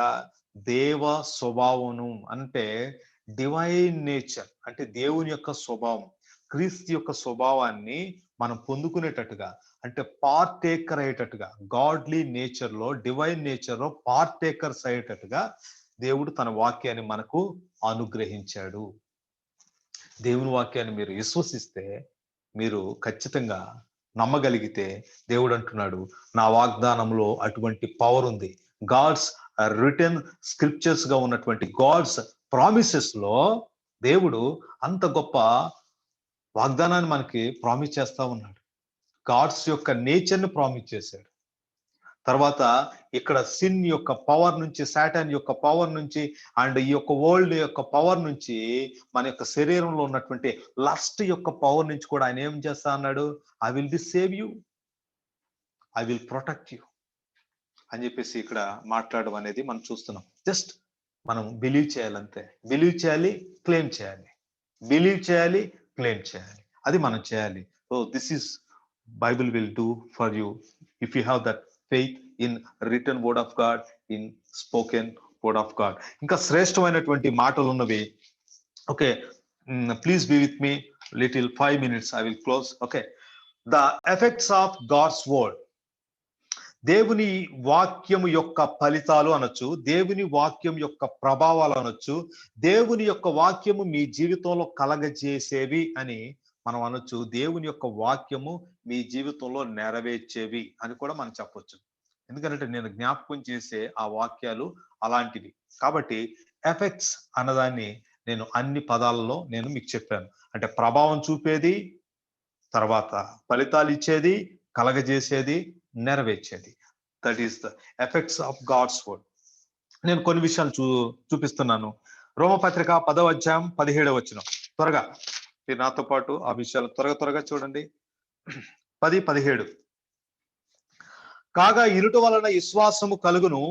[SPEAKER 1] దేవ స్వభావము, అంటే డివైన్ నేచర్, అంటే దేవుని యొక్క స్వభావం, క్రీస్తు యొక్క స్వభావాన్ని మనం పొందుకునేటట్టుగా, అంటే పార్టేకర్ అయ్యేటట్టుగా, గాడ్లీ నేచర్ లో, డివైన్ నేచర్ లో పార్టేకర్స్ అయ్యేటట్టుగా దేవుడు తన వాక్యాన్ని మనకు అనుగ్రహించాడు. దేవుని వాక్యాన్ని మీరు విశ్వసిస్తే, మీరు ఖచ్చితంగా నమ్మగలిగితే, దేవుడు అంటున్నాడు నా వాగ్దానంలో అటువంటి పవర్ ఉంది. గాడ్స్ రిటర్న్ స్క్రిప్చర్స్ గా ఉన్నటువంటి గాడ్స్ ప్రామిసెస్ లో దేవుడు అంత గొప్ప వాగ్దానాన్ని మనకి ప్రామిస్ చేస్తా ఉన్నాడు. గాడ్స్ యొక్క నేచర్ ని ప్రామిస్ చేశాడు. తర్వాత ఇక్కడ సిన్ యొక్క పవర్ నుంచి, సాటాన్ యొక్క పవర్ నుంచి, అండ్ ఈ యొక్క వరల్డ్ యొక్క పవర్ నుంచి, మన యొక్క శరీరంలో ఉన్నటువంటి లస్ట్ యొక్క పవర్ నుంచి కూడా ఆయన ఏం చేస్తా అన్నాడు? I will be save you, I will protect you అని చెప్పేసి ఇక్కడ మాట్లాడడం అనేది మనం చూస్తున్నాం. జస్ట్ మనం బిలీవ్ చేయాలంతే. బిలీవ్ చేయాలి, క్లెయిమ్ చేయాలి. బిలీవ్ చేయాలి, క్లెయిమ్ చేయాలి. అది మనం చేయాలి. So this is Bible will do for you if you have that faith in written word of God, in spoken word of God. ఇంకా శ్రేష్టమైనటువంటి మాటలు ఉన్నవి. Okay, please be with me little 5 minutes. I will close. Okay, the effects of God's word. దేవుని వాక్యము యొక్క ఫలితాలు అనొచ్చు, దేవుని వాక్యం యొక్క ప్రభావాలు అనొచ్చు, దేవుని యొక్క వాక్యము మీ జీవితంలో కలగజేసేవి అని మనం అనొచ్చు. దేవుని యొక్క వాక్యము మీ జీవితంలో నెరవేర్చేవి అని కూడా మనం చెప్పొచ్చు. ఎందుకంటే నేను జ్ఞాపకం చేసే ఆ వాక్యాలు అలాంటివి. కాబట్టి ఎఫెక్ట్స్ అన్నదాన్ని నేను అన్ని పదాలలో నేను మీకు చెప్పాను. అంటే ప్రభావం చూపేది, తర్వాత ఫలితాలు ఇచ్చేది, కలగజేసేది, నెరవేర్చేది. That is the effects of God's word. నేను కొన్ని విషయాలు చూపిస్తున్నాను. రోమపత్రిక 10వ అధ్యాయం 17వ వచనం. త్వరగా మీరు నాతో పాటు ఆ విషయాలు త్వరగా చూడండి. 10-17. కాగా ఇనుట వలన విశ్వాసము కలుగును,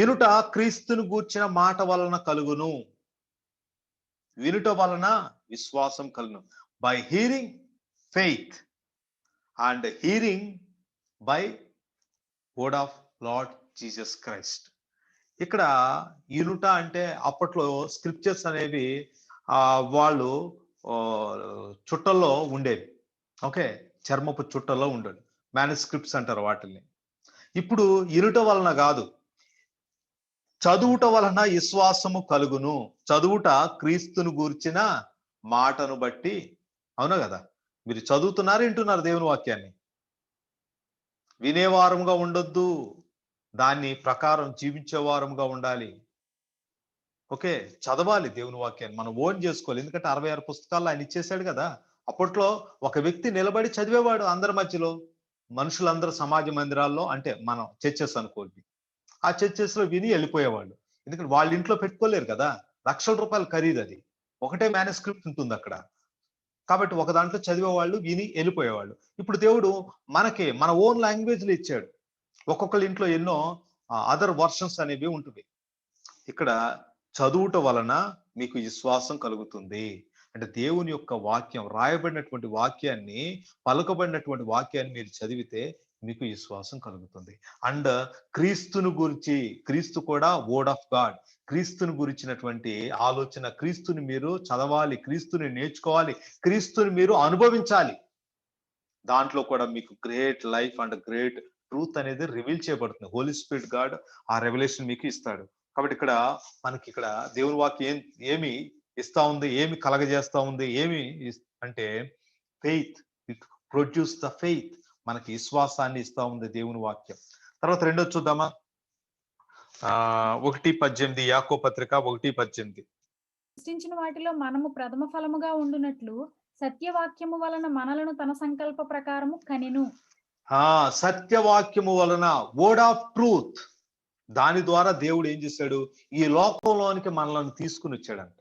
[SPEAKER 1] ఇనుట క్రీస్తును గూర్చిన మాట వలన కలుగును. వినుట వలన విశ్వాసం కలుగును. By hearing faith and hearing by word of lord Jesus Christ. ఇక్కడ ఇనుట అంటే అప్పట్లో స్క్రిప్చర్స్ అనేవి వాళ్ళు చుట్టల్లో ఉండేవి. ఓకే, చర్మపు చుట్టల్లో ఉండేవి, మ్యానుస్క్రిప్ట్స్ అంటారు వాటిని. ఇప్పుడు ఇనుట వలన కాదు, చదువుట వలన విశ్వాసము కలుగును. చదువుట క్రీస్తును గూర్చిన మాటను బట్టి. అవునా కదా? మీరు చదువుతున్నారు, వింటున్నారు దేవుని వాక్యాన్ని. వినేవారంగా ఉండొద్దు, దాన్ని ప్రకారం జీవించేవారంగా ఉండాలి. ఓకే, చదవాలి దేవుని వాక్యాన్ని, మనం ఓన్ చేసుకోవాలి. ఎందుకంటే 66 పుస్తకాలు ఆయన ఇచ్చేసాడు కదా. అప్పట్లో ఒక వ్యక్తి నిలబడి చదివేవాడు అందరి మధ్యలో, మనుషులందరూ సమాజ మందిరాల్లో, అంటే మనం చర్చెస్ అనుకోండి, ఆ చర్చెస్ లో విని వెళ్ళిపోయేవాళ్ళు. ఎందుకంటే వాళ్ళ ఇంట్లో పెట్టుకోలేరు కదా, లక్షల రూపాయలు ఖరీదు అది. ఒకటే మ్యానుస్క్రిప్ట్ ఉంటుంది అక్కడ. కాబట్టి ఒక దాంట్లో చదివేవాళ్ళు, విని వెళ్ళిపోయేవాళ్ళు. ఇప్పుడు దేవుడు మనకి మన ఓన్ లాంగ్వేజ్ లో ఇచ్చాడు. ఒక్కొక్కరి ఇంట్లో ఎన్నో అదర్ వర్షన్స్ అనేవి ఉంటుంది. ఇక్కడ చదువుట వలన మీకు విశ్వాసం కలుగుతుంది. అంటే దేవుని యొక్క వాక్యం, రాయబడినటువంటి వాక్యాన్ని, పలుకబడినటువంటి వాక్యాన్ని మీరు చదివితే మీకు విశ్వాసం కలుగుతుంది. అండ్ క్రీస్తును గురించి, క్రీస్తు కూడా వర్డ్ ఆఫ్ గాడ్, క్రీస్తుని గురించినటువంటి ఆలోచన, క్రీస్తుని మీరు చదవాలి, క్రీస్తుని నేర్చుకోవాలి, క్రీస్తుని మీరు అనుభవించాలి. దాంట్లో కూడా మీకు great life and great truth అనేది రివీల్ చేయబడుతుంది. హోలీ స్పిరిట్ గాడ్ ఆ రెవల్యూషన్ మీకు ఇస్తాడు. కాబట్టి ఇక్కడ మనకి ఇక్కడ దేవుని వాక్యం ఏమి ఇస్తా ఉంది, ఏమి కలగజేస్తా ఉంది, ఏమి అంటే faith, it produce the faith, మనకి విశ్వాసాన్ని ఇస్తా ఉంది దేవుని వాక్యం. తర్వాత రెండోది చూద్దామా? 1:18, యాకోబు పత్రిక 1:18.
[SPEAKER 2] సృష్టించిన వాటిలో మనము ప్రథమ ఫలముగా ఉండునట్లు సత్యవాక్యము వలన మనలను తన సంకల్ప ప్రకారము కనెను.
[SPEAKER 1] సత్యవాక్యము వలన, వర్డ్ ఆఫ్ ట్రూత్, దాని ద్వారా దేవుడు ఏం చేశాడు? ఈ లోకంలోనికి మనల్ని తీసుకుని వచ్చాడంట.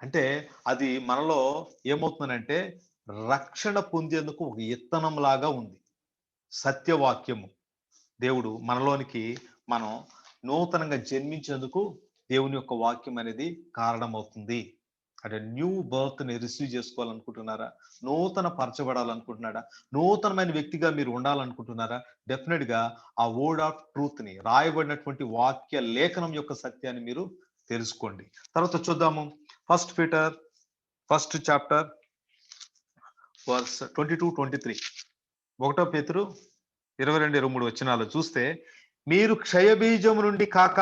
[SPEAKER 1] అంటే అది మనలో ఏమవుతుందంటే రక్షణ పొందేందుకు ఒక ఇత్తనం లాగా ఉంది. సత్యవాక్యము దేవుడు మనలోనికి మనం నూతనంగా జన్మించేందుకు దేవుని యొక్క వాక్యం అనేది కారణమవుతుంది. అంటే న్యూ బర్త్ ని రిసీవ్ చేసుకోవాలనుకుంటున్నారా? నూతన పరచబడాలనుకుంటున్నారా? నూతనమైన వ్యక్తిగా మీరు ఉండాలనుకుంటున్నారా? డెఫినెట్ గా ఆ వర్డ్ ఆఫ్ ట్రూత్ ని, రాయబడినటువంటి వాక్య లేఖనం యొక్క సత్యాన్ని మీరు తెలుసుకోండి. తర్వాత చూద్దాము. First Peter first chapter verse 22-23. 1 పేతురు 22-23 వచనాలు చూస్తే, మీరు క్షయబీజము నుండి కాక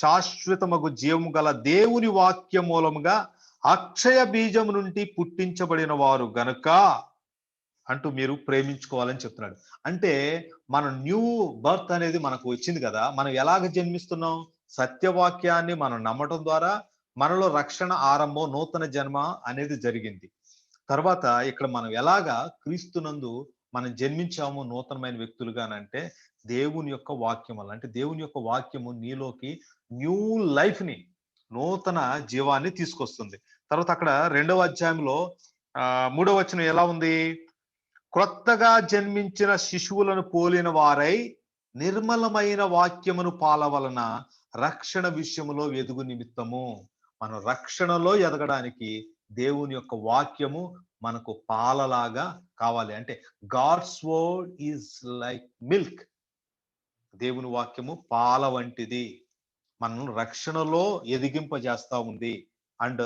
[SPEAKER 1] శాశ్వతమగు జీవము గల దేవుని వాక్య మూలముగా అక్షయ బీజము నుండి పుట్టించబడిన వారు గనుక అంటూ మీరు ప్రేమించుకోవాలని చెప్తున్నాడు. అంటే మన న్యూ బర్త్ అనేది మనకు వచ్చింది కదా. మనం ఎలాగ జన్మిస్తున్నాం? సత్యవాక్యాన్ని మనం నమ్మటం ద్వారా మనలో రక్షణ ఆరంభం, నూతన జన్మ అనేది జరిగింది. తర్వాత ఇక్కడ మనం ఎలాగా క్రీస్తునందు మనం జన్మించాము నూతనమైన వ్యక్తులుగా అంటే దేవుని యొక్క వాక్యం వల్ల. అంటే దేవుని యొక్క వాక్యము నీలోకి న్యూ లైఫ్ ని, నూతన జీవాన్ని తీసుకొస్తుంది. తర్వాత అక్కడ 2వ అధ్యాయంలో 3వ వచనం ఎలా ఉంది? క్రొత్తగా జన్మించిన శిశువులను పోలిన వారై నిర్మలమైన వాక్యమును పాలవలన రక్షణ విషయములో ఎదుగు నిమిత్తము. మనం రక్షణలో ఎదగడానికి దేవుని యొక్క వాక్యము మనకు పాలలాగా కావాలి. అంటే God's word is like milk. దేవుని వాక్యము పాల వంటిది, మనం రక్షణలో ఎదిగింపజేస్తా ఉంది. అండ్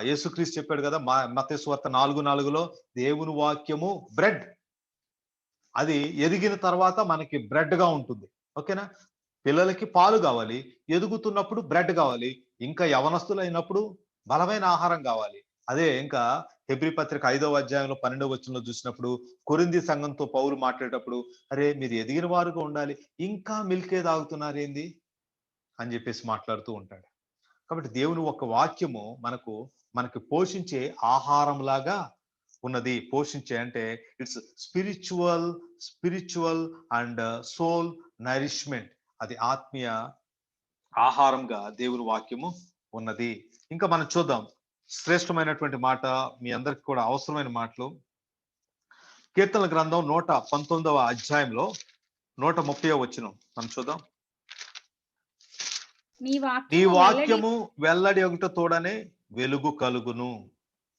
[SPEAKER 1] యేసుక్రీస్తు చెప్పాడు కదా మత్తయి సువార్త 4:4లో, దేవుని వాక్యము బ్రెడ్. అది ఎదిగిన తర్వాత మనకి బ్రెడ్ గా ఉంటుంది. ఓకేనా? పిల్లలకి పాలు కావాలి, ఎదుగుతున్నప్పుడు బ్రెడ్ కావాలి, ఇంకా యవనస్తులు అయినప్పుడు బలమైన ఆహారం కావాలి. అదే ఇంకా హెబ్రీ పత్రిక 5వ అధ్యాయంలో 12వ వచనంలో చూసినప్పుడు కొరింథీ సంఘంతో పౌలు మాట్లాడేటప్పుడు, అరే మీరు ఎదిగిన వారుగా ఉండాలి, ఇంకా మిల్కే తాగుతున్నారు ఏంది అని చెప్పేసి మాట్లాడుతూ ఉంటాడు. కాబట్టి దేవుని ఒక వాక్యము మనకి పోషించే ఆహారం లాగా ఉన్నది. పోషించే అంటే it's spiritual and soul nourishment. అది ఆత్మీయ ఆహారంగా దేవుని వాక్యము ఉన్నది. ఇంకా మనం చూద్దాం శ్రేష్టమైనటువంటి మాట, మీ అందరికి కూడా అవసరమైన మాటలు. కీర్తనల గ్రంథం 119వ అధ్యాయంలో 130వ వచనం మనం చూద్దాం. నీ వాక్యము వెల్లడి ఒకట తోడనే వెలుగు కలుగును,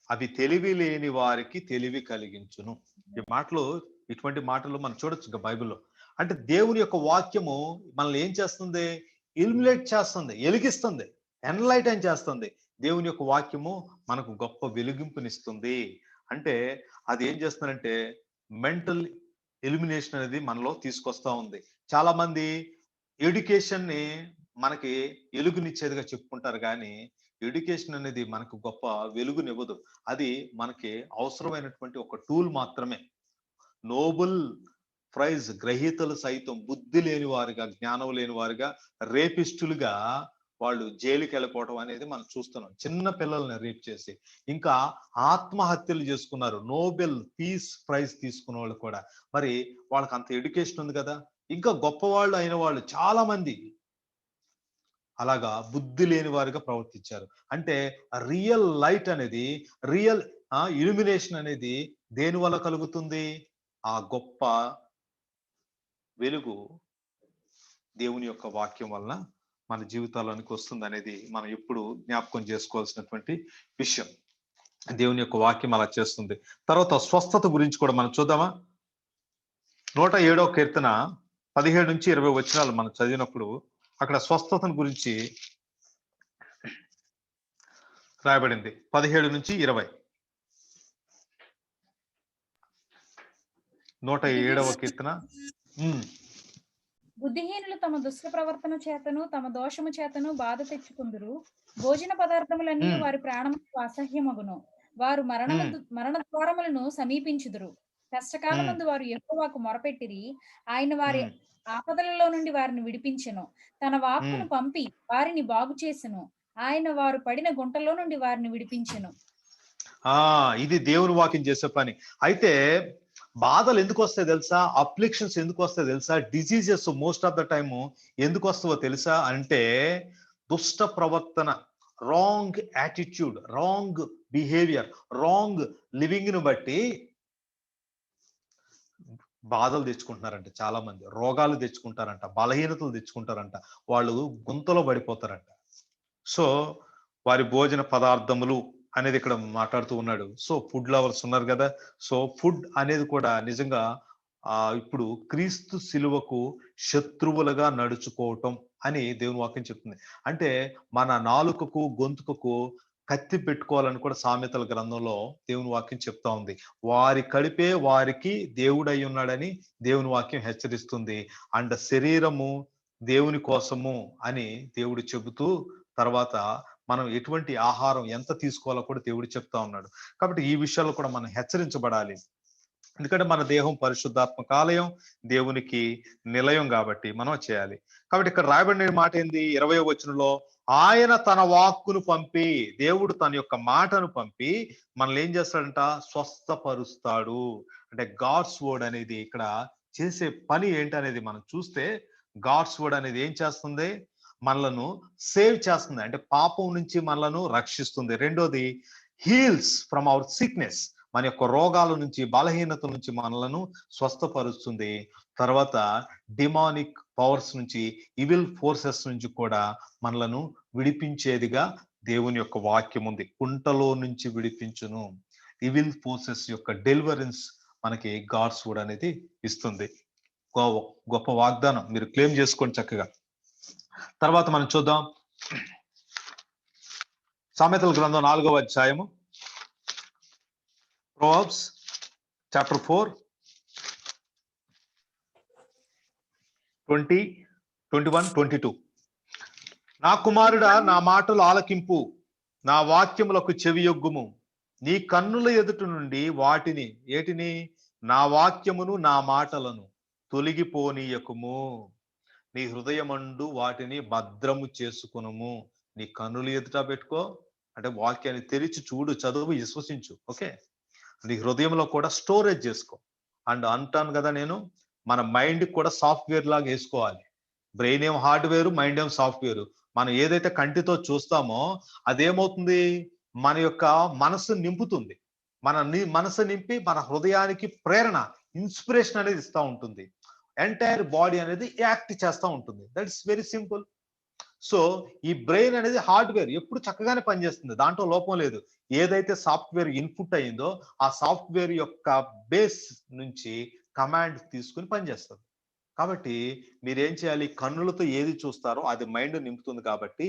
[SPEAKER 1] అవి తెలివి లేని వారికి తెలివి కలిగించును. ఈ మాటలు, ఇటువంటి మాటలు మనం చూడొచ్చు బైబిల్లో. అంటే దేవుని యొక్క వాక్యము మనల్ని ఏం చేస్తుంది? ఇల్యుమినేట్ చేస్తుంది, వెలిగిస్తుంది, ఎన్లైటన్ చేస్తుంది. దేవుని యొక్క వాక్యము మనకు గొప్ప వెలిగింపునిస్తుంది. అంటే అది ఏం చేస్తుందంటే మెంటల్ ఎలిమినేషన్ అనేది మనలో తీసుకొస్తా ఉంది. చాలా మంది ఎడ్యుకేషన్ ని మనకి వెలుగునిచ్చేదిగా చెప్పుకుంటారు, కానీ ఎడ్యుకేషన్ అనేది మనకు గొప్ప వెలుగునివ్వదు. అది మనకి అవసరమైనటువంటి ఒక టూల్ మాత్రమే. నోబెల్ ప్రైజ్ గ్రహీతలు సైతం బుద్ధి లేని వారుగా, జ్ఞానం లేని వారుగా, రేపిస్టులుగా వాళ్ళు జైలుకి వెళ్ళిపోవడం అనేది మనం చూస్తున్నాం. చిన్న పిల్లల్ని రేప్ చేసి ఇంకా ఆత్మహత్యలు చేసుకున్నారు. నోబెల్ పీస్ ప్రైజ్ తీసుకున్న వాళ్ళు కూడా. మరి వాళ్ళకి అంత ఎడ్యుకేషన్ ఉంది కదా. ఇంకా గొప్పవాళ్ళు అయిన వాళ్ళు చాలా మంది అలాగా బుద్ధి లేని వారిగా ప్రవర్తించారు. అంటే రియల్ లైట్ అనేది, రియల్ ఇల్యుమినేషన్ అనేది దేని వల్ల కలుగుతుంది? ఆ గొప్ప వెలుగు దేవుని యొక్క వాక్యం వలన మన జీవితాల్లోనికి వస్తుంది అనేది మనం ఎప్పుడు జ్ఞాపకం చేసుకోవాల్సినటువంటి విషయం. దేవుని యొక్క వాక్యం అలా చేస్తుంది. తర్వాత స్వస్థత గురించి కూడా మనం చూద్దామా? 107వ కీర్తన 17-20 వచనాలు మనం చదివినప్పుడు అక్కడ స్వస్థతను గురించి రాయబడింది. 17-20. 107వ కీర్తన.
[SPEAKER 2] బుద్ధిహీనులు తమ దుష్ట ప్రవర్తన చేతను తమ దోషము చేతను బాధ తెచ్చుకుందురు. భోజన పదార్థములన్నీ వారి ప్రాణములకు అసహ్యమగును. వారు మరణ ద్వారములను సమీపించుదురు. కష్టకాలమందు వారు యెహోవాకు మొరపెట్టిరి, ఆయన వారి ఆపదలలో నుండి వారిని విడిపించెను. తన వాక్కును పంపి వారిని బాగు చేసెను. ఆయన వారు పడిన గుంటలో నుండి వారిని విడిపించెను.
[SPEAKER 1] ఇది దేవుని వాక్యం చేసే పని. అయితే బాధలు ఎందుకు వస్తాయి తెలుసా? అఫ్లిక్షన్స్ ఎందుకు వస్తాయి తెలుసా? Diseases most of the time ఎందుకు వస్తావో తెలుసా? అంటే దుష్ట ప్రవర్తన, wrong attitude, wrong behaviour, wrong living ను బట్టి బాధలు తెచ్చుకుంటున్నారంట, చాలా మంది రోగాలు తెచ్చుకుంటారంట, బలహీనతలు తెచ్చుకుంటారంట, వాళ్ళు గుంతలో పడిపోతారంట. సో వారి భోజన పదార్థములు అనేది ఇక్కడ మాట్లాడుతూ ఉన్నాడు. సో ఫుడ్ లవర్స్ ఉన్నారు కదా, సో ఫుడ్ అనేది కూడా నిజంగా ఇప్పుడు క్రీస్తు శిలువకు శత్రువులుగా నడుచుకోవటం అని దేవుని వాక్యం చెప్తుంది. అంటే మన నాలుకకు గొంతుకకు కత్తి పెట్టుకోవాలని కూడా సామెతల గ్రంథంలో దేవుని వాక్యం చెప్తా ఉంది. వారి కడిపే వారికి దేవుడై ఉన్నాడని దేవుని వాక్యం హెచ్చరిస్తుంది. అండ్ శరీరము దేవుని కోసము అని దేవుడు చెబుతూ తర్వాత మనం ఎటువంటి ఆహారం ఎంత తీసుకోవాలో కూడా దేవుడు చెప్తా ఉన్నాడు. కాబట్టి ఈ విషయాల్లో కూడా మనం హెచ్చరించబడాలి. ఎందుకంటే మన దేహం పరిశుద్ధాత్మక ఆలయం, దేవునికి నిలయం కాబట్టి మనం చేయాలి. కాబట్టి ఇక్కడ రాయబడిన మాట ఏంది? 20వ వచనంలో ఆయన తన వాక్కును పంపి, దేవుడు తన యొక్క మాటను పంపి మనల్ని ఏం చేస్తాడంట? స్వస్థపరుస్తాడు. అంటే గాడ్స్ వర్డ్ అనేది ఇక్కడ చేసే పని ఏంటనేది మనం చూస్తే, గాడ్స్ వర్డ్ అనేది ఏం చేస్తుంది? మనలను సేవ్ చేస్తుంది, అంటే పాపం నుంచి మనలను రక్షిస్తుంది. రెండోది హీల్స్ ఫ్రమ్ అవర్ సిక్నెస్, మన యొక్క రోగాల నుంచి బలహీనత నుంచి మనలను స్వస్థపరుస్తుంది. తర్వాత డిమానిక్ పవర్స్ నుంచి, ఈవిల్ ఫోర్సెస్ నుంచి కూడా మనలను విడిపించేదిగా దేవుని యొక్క వాక్యం ఉంది. కుంటలో నుంచి విడిపించును. ఈవిల్ ఫోర్సెస్ యొక్క డెలివరెన్స్ మనకి గాడ్స్ వర్డ్ అనేది ఇస్తుంది. గొప్ప వాగ్దానం, మీరు క్లెయిమ్ చేసుకోండి చక్కగా. తర్వాత మనం చూద్దాం సామెతల గ్రంథం 4వ అధ్యాయము, Proverbs chapter 4, 20, 21, 22. నా కుమారుడా, నా మాటలు ఆలకింపు, నా వాక్యములకు చెవియొగ్గుము. నీ కన్నుల ఎదుట నుండి వాటిని, ఏటిని? నా వాక్యమును నా మాటలను తొలగిపోనీయకుము. నీ హృదయమందు వాటిని భద్రము చేసుకునుము. నీ కన్నుల ఎదుట పెట్టుకో, అంటే వాక్యాన్ని తెరిచి చూడు, చదువు, విశ్వసించు. ఓకే, నీ హృదయంలో కూడా స్టోరేజ్ చేసుకో. అండ్ అంటాను కదా నేను, మన మైండ్ కూడా సాఫ్ట్వేర్ లాగా వేసుకోవాలి. బ్రెయిన్ ఏం హార్డ్వేర్, మైండ్ ఏం సాఫ్ట్వేర్. మనం ఏదైతే కంటితో చూస్తామో అదేమవుతుంది? మన యొక్క మనసు నింపుతుంది. మన మనసు నింపి మన హృదయానికి ప్రేరణ, ఇన్స్పిరేషన్ అనేది ఇస్తూ ఉంటుంది. ఎంటైర్ బాడీ అనేది యాక్ట్ చేస్తూ ఉంటుంది. That is very simple. So ఈ బ్రెయిన్ అనేది హార్డ్వేర్ ఎప్పుడు చక్కగానే పనిచేస్తుంది, దాంట్లో లోపం లేదు. ఏదైతే సాఫ్ట్వేర్ ఇన్పుట్ అయిందో ఆ సాఫ్ట్వేర్ యొక్క బేస్ నుంచి కమాండ్ తీసుకుని పనిచేస్తుంది. కాబట్టి మీరేం చేయాలి? కన్నులతో ఏది చూస్తారో అది మైండ్ నింపుతుంది. కాబట్టి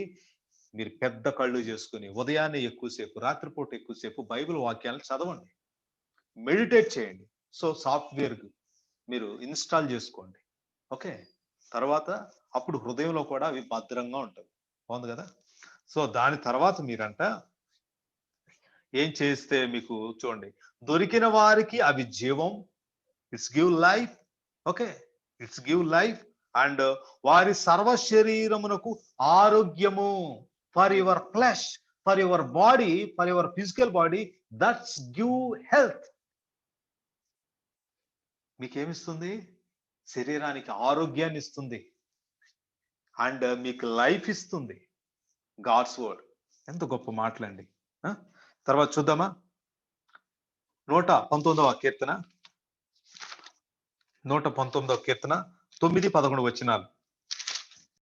[SPEAKER 1] మీరు పెద్ద కళ్ళు చేసుకుని ఉదయాన్నే ఎక్కువసేపు, రాత్రిపూట ఎక్కువసేపు బైబిల్ వాక్యాలను చదవండి, మెడిటేట్ చేయండి. సో సాఫ్ట్వేర్ మీరు ఇన్స్టాల్ చేసుకోండి. ఓకే, తర్వాత అప్పుడు హృదయంలో కూడా అవి భద్రంగా ఉంటుంది. బాగుంది కదా? సో దాని తర్వాత మీరంట ఏం చేస్తే మీకు చూడండి, దొరికిన వారికి అవి జీవం, it's give life. Okay, it's give life. And వారి సర్వ శరీరమునకు ఆరోగ్యము. For your flesh, for your body, for your physical body, that's give health. మీకేమిస్తుంది? శరీరానికి ఆరోగ్యాన్ని ఇస్తుంది అండ్ మీకు లైఫ్ ఇస్తుంది. గాడ్స్ వర్డ్ ఎంత గొప్ప మాటలండి. తర్వాత చూద్దామా 119వ కీర్తన, 119వ కీర్తన 9-11 వచనాలు.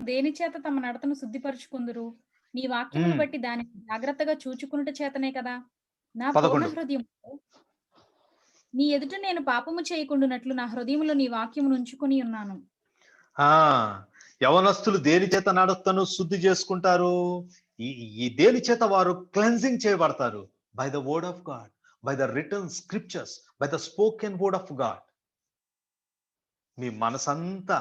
[SPEAKER 2] దేని చేత తమ నడతను శుద్ధిపరుచుకుందురు? నీ వాక్యమును బట్టి దానిని జాగ్రత్తగా చూచుకునుట చేతనే కదా. నా పూర్ణ హృదయముతో నీ ఎదుట నేను పాపము చేయకుండానట్లు నా హృదయములో నీ వాక్యమును ఉంచుకొని ఉన్నాను.
[SPEAKER 1] యవనస్తులు దేని చేత నడతను శుద్ధి చేసుకుంటారు? ఈ దేని చేత వారు క్లెన్జింగ్ చేయబడతారు? By the word of God, by the written scriptures, by the spoken word of God. మీ మనసంతా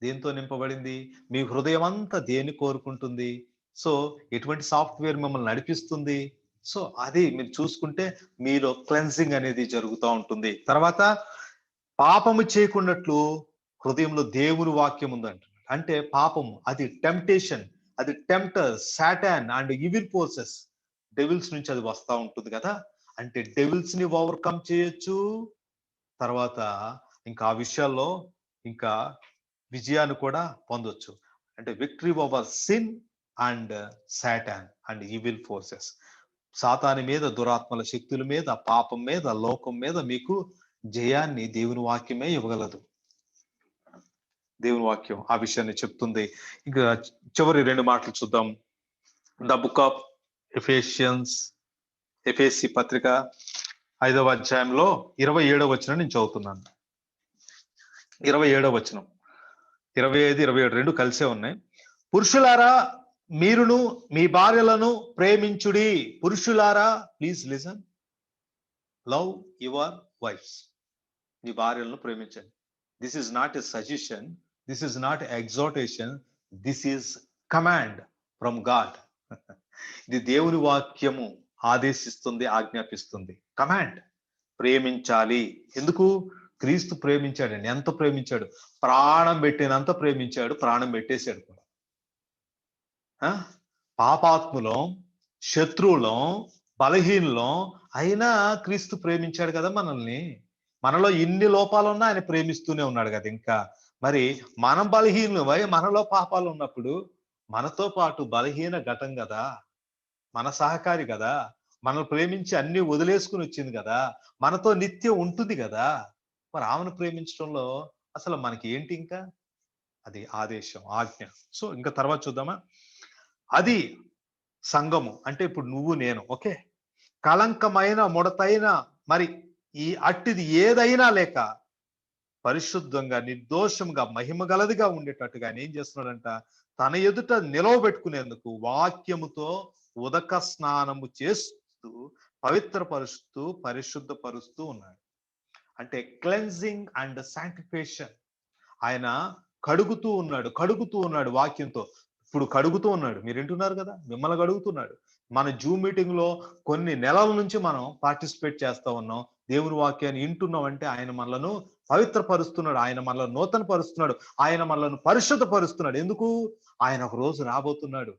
[SPEAKER 1] దేంతో నింపబడింది? మీ హృదయం అంతా దేన్ని కోరుకుంటుంది? సో ఎటువంటి సాఫ్ట్వేర్ మిమ్మల్ని నడిపిస్తుంది? సో అది మీరు చూసుకుంటే మీలో క్లెన్సింగ్ అనేది జరుగుతూ ఉంటుంది. తర్వాత పాపము చేయకున్నట్లు హృదయంలో దేవుని వాక్యం ఉందంట. అంటే పాపము అది టెంప్టేషన్, అది tempter, Satan and evil forces, devils నుంచి అది వస్తూ ఉంటుంది కదా. అంటే డెవిల్స్ ని ఓవర్కమ్ చేయొచ్చు. తర్వాత ఇంకా ఆ విషయాల్లో ఇంకా విజయాన్ని కూడా పొందొచ్చు. అంటే victory over sin, and Satan and evil forces. సాతాను మీద, దురాత్మల శక్తుల మీద, పాపం మీద, లోకం మీద మీకు జయాన్ని దేవుని వాక్యమే ఇవ్వగలదు. దేవుని వాక్యం ఆ విషయాన్ని చెప్తుంది. ఇంకా చివరి 2 మాటలు చూద్దాం. ద బుక్ ఆఫ్ ఎఫేసి పత్రిక 5వ అధ్యాయంలో 27వ వచనం నేను చదువుతున్నాను. 27వ వచనం, 25, 27 రెండు కలిసే ఉన్నాయి. పురుషులారా మీరును మీ భార్యలను ప్రేమించుడి. పురుషులారా, please listen, love your wives. మీ భార్యలను ప్రేమించండి. This is not a suggestion, this is not exhortation, this is command from God. ఇది దేవుని వాక్యము ఆదేశిస్తుంది, ఆజ్ఞాపిస్తుంది. కమాండ్, ప్రేమించాలి. ఎందుకు? క్రీస్తు ప్రేమించాడండి. ఎంత ప్రేమించాడు? ప్రాణం పెట్టినంత ప్రేమించాడు, ప్రాణం పెట్టేశాడు కూడా. పాపాత్ములం, శత్రువులం, బలహీనులం అయినా క్రీస్తు ప్రేమించాడు కదా మనల్ని. మనలో ఇన్ని లోపాలున్నా ఆయన ప్రేమిస్తూనే ఉన్నాడు కదా. ఇంకా మరి మనం బలహీనులమై మనలో పాపాలు ఉన్నప్పుడు మనతో పాటు బలహీన ఘటం కదా, మన సహకారి కదా, మనల్ని ప్రేమించి అన్ని వదిలేసుకుని వచ్చింది కదా, మనతో నిత్యం ఉంటుంది కదా. మరి ఆమెను ప్రేమించడంలో అసలు మనకి ఏంటి? ఇంకా అది ఆదేశం, ఆజ్ఞ. సో ఇంకా తర్వాత చూద్దామా. అది సంఘము అంటే ఇప్పుడు నువ్వు నేను. ఓకే, కలంకమైన, ముడతైన, మరి ఈ అట్టిది ఏదైనా లేక పరిశుద్ధంగా, నిర్దోషంగా, మహిమ గలదిగా ఉండేటట్టుగా ఆయన ఏం చేస్తున్నాడంట? తన ఎదుట నిలవబెట్టుకునేందుకు వాక్యముతో ఉదక స్నానము చేస్తూ పవిత్రపరుస్తూ పరిశుద్ధపరుస్తూ ఉన్నాడు. అంటే క్లెన్జింగ్ అండ్ శాంటిఫికేషన్. ఆయన కడుగుతూ ఉన్నాడు వాక్యంతో. ఇప్పుడు కడుగుతూ ఉన్నాడు. మీరు వింటున్నారు కదా, మిమ్మల్ని కడుగుతున్నాడు. మన జూమ్ మీటింగ్ లో కొన్ని నెలల నుంచి మనం పార్టిసిపేట్ చేస్తా ఉన్నాం. దేవుని వాక్యాన్ని వింటున్నాం అంటే ఆయన మనలను పవిత్రపరుస్తున్నాడు, ఆయన మనలను నూతన పరుస్తున్నాడు, ఆయన మనలను పరిశుద్ధపరుస్తున్నాడు. ఎందుకు? ఆయన ఒక రోజు రాబోతున్నాడు.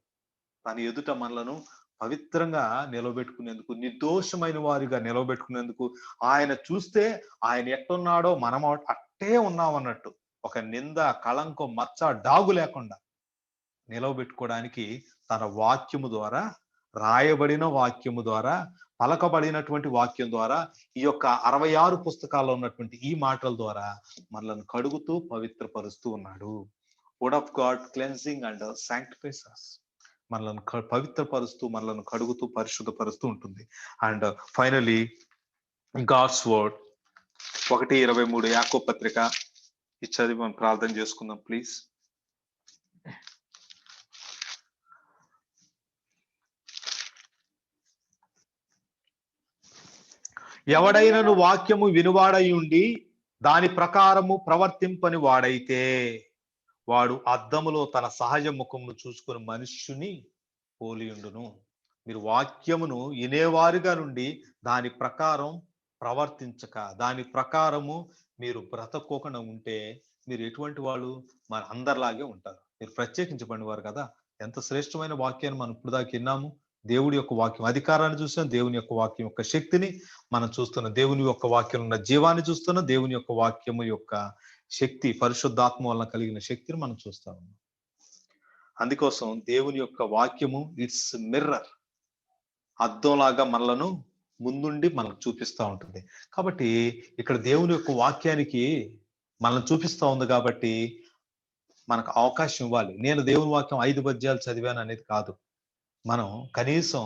[SPEAKER 1] తన ఎదుట మనలను పవిత్రంగా నిలబెట్టుకునేందుకు, నిర్దోషమైన వారిగా నిలబెట్టుకునేందుకు. ఆయన చూస్తే ఆయన ఎట్టున్నాడో మనం అట్టే ఉన్నామన్నట్టు, ఒక నింద, కళంకం, మచ్చ, డాగు లేకుండా నిలవబెట్టుకోవడానికి తన వాక్యము ద్వారా, రాయబడిన వాక్యము ద్వారా, పలకబడినటువంటి వాక్యం ద్వారా, ఈ యొక్క 66 పుస్తకాల్లో ఉన్నటువంటి ఈ మాటల ద్వారా మనల్ని కడుగుతూ పవిత్రపరుస్తూ ఉన్నాడు. Word of God cleansing and sanctifies us. మనల్ని పవిత్రపరుస్తూ, మనల్ని కడుగుతూ, పరిశుద్ధపరుస్తూ ఉంటుంది. అండ్ ఫైనలీ గాడ్స్ వర్డ్ 1:23 యాకోబు పత్రిక ఇది చదివి మనం ప్రార్థన చేసుకుందాం ప్లీజ్. ఎవడైనను వాక్యము వినువాడై ఉండి దాని ప్రకారము ప్రవర్తింపని వాడైతే వాడు అద్దములో తన సహజ ముఖమును చూసుకుని మనుష్యుని పోలియుండును. మీరు వాక్యమును వినేవారుగా నుండి దాని ప్రకారం ప్రవర్తించక, దాని ప్రకారము మీరు బ్రతకోకుండా ఉంటే మీరు ఎటువంటి వాళ్ళు? మన అందరిలాగే ఉంటారు. మీరు ప్రత్యేకించబడిన వారు కదా. ఎంత శ్రేష్టమైన వాక్యాన్ని మనం ఇప్పుడు దాకా విన్నాము. దేవుడి యొక్క వాక్యం అధికారాన్ని చూస్తున్నాం, దేవుని యొక్క వాక్యం యొక్క శక్తిని మనం చూస్తున్నాం, దేవుని యొక్క వాక్యం ఉన్న జీవాన్ని చూస్తున్నాం, దేవుని యొక్క వాక్యము యొక్క శక్తి, పరిశుద్ధాత్మ వలన కలిగిన శక్తిని మనం చూస్తా ఉన్నాం. అందుకోసం దేవుని యొక్క వాక్యము ఇట్స్ మిర్రర్, అద్దంలాగా మనలను ముందుండి మనకు చూపిస్తూ ఉంటుంది. కాబట్టి ఇక్కడ దేవుని యొక్క వాక్యానికి మనల్ని చూపిస్తూ ఉంది కాబట్టి మనకు అవకాశం ఇవ్వాలి. నేను దేవుని వాక్యం 5 పద్యాలు చదివాను అనేది కాదు. మనం కనీసం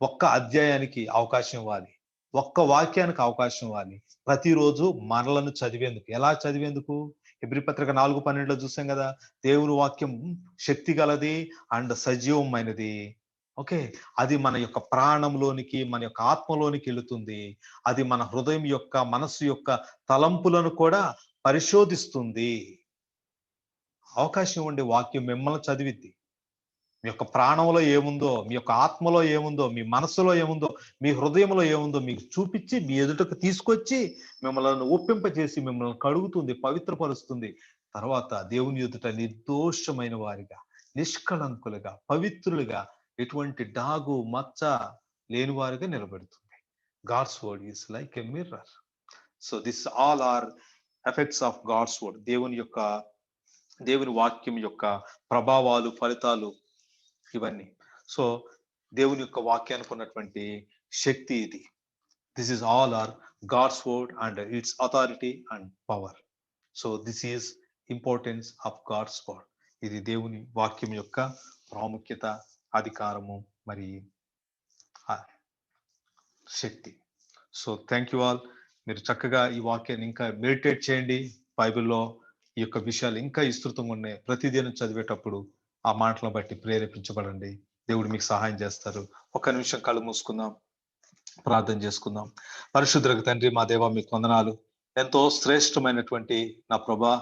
[SPEAKER 1] ఒక్క అధ్యాయానికి అవకాశం ఇవ్వాలి, ఒక్క వాక్యానికి అవకాశం ఇవ్వాలి. ప్రతిరోజు మనలను చదివేందుకు. ఎలా చదివేందుకు? హెబ్రీ పత్రిక 4:12 చూసాం కదా, దేవుని వాక్యం శక్తి గలది అండ్ సజీవమైనది. ఓకే, అది మన యొక్క ప్రాణంలోనికి, మన యొక్క ఆత్మలోనికి వెళుతుంది. అది మన హృదయం యొక్క, మనస్సు యొక్క తలంపులను కూడా పరిశోధిస్తుంది. అవకాశం ఉండే వాక్యం మిమ్మల్ని చదివిద్ది. మీ యొక్క ప్రాణంలో ఏముందో, మీ యొక్క ఆత్మలో ఏముందో, మీ మనసులో ఏముందో, మీ హృదయంలో ఏముందో మీకు చూపించి మీ ఎదుటకు తీసుకొచ్చి మిమ్మల్ని ఒప్పింపజేసి మిమ్మల్ని కడుగుతుంది, పవిత్రపరుస్తుంది. తర్వాత దేవుని ఎదుట నిర్దోషమైన వారిగా, నిష్కళంకులుగా, పవిత్రులుగా, ఎటువంటి డాగు మచ్చ లేని వారిగా నిలబెడుతుంది. God's word is like a mirror. So this all are effects of God's word. దేవుని వాక్యం యొక్క ప్రభావాలు, ఫలితాలు ఇవన్నీ. సో దేవుని యొక్క వాక్యానికి ఉన్నటువంటి శక్తి ఇది. This is all are God's word and its authority and power. So this is importance of God's word. ఇది దేవుని వాక్యం యొక్క ప్రాముఖ్యత, అధికారము, మరి శక్తి. So thank you all. మీరు చక్కగా ఈ వాక్యాన్ని ఇంకా మెడిటేట్ చేయండి. బైబిల్లో ఈ యొక్క విషయాలు ఇంకా విస్తృతంగా ఉన్నాయి. ప్రతిదినం చదివేటప్పుడు ఆ మాటలను బట్టి ప్రేరేపించబడండి. దేవుడు మీకు సహాయం చేస్తారు. ఒక్క నిమిషం కళ్ళు మూసుకుందాం, ప్రార్థన చేసుకుందాం. పరిశుద్ధులకు తండ్రి, మా దేవ, మీకు వందనాలు. ఎంతో శ్రేష్టమైనటువంటి నా ప్రభా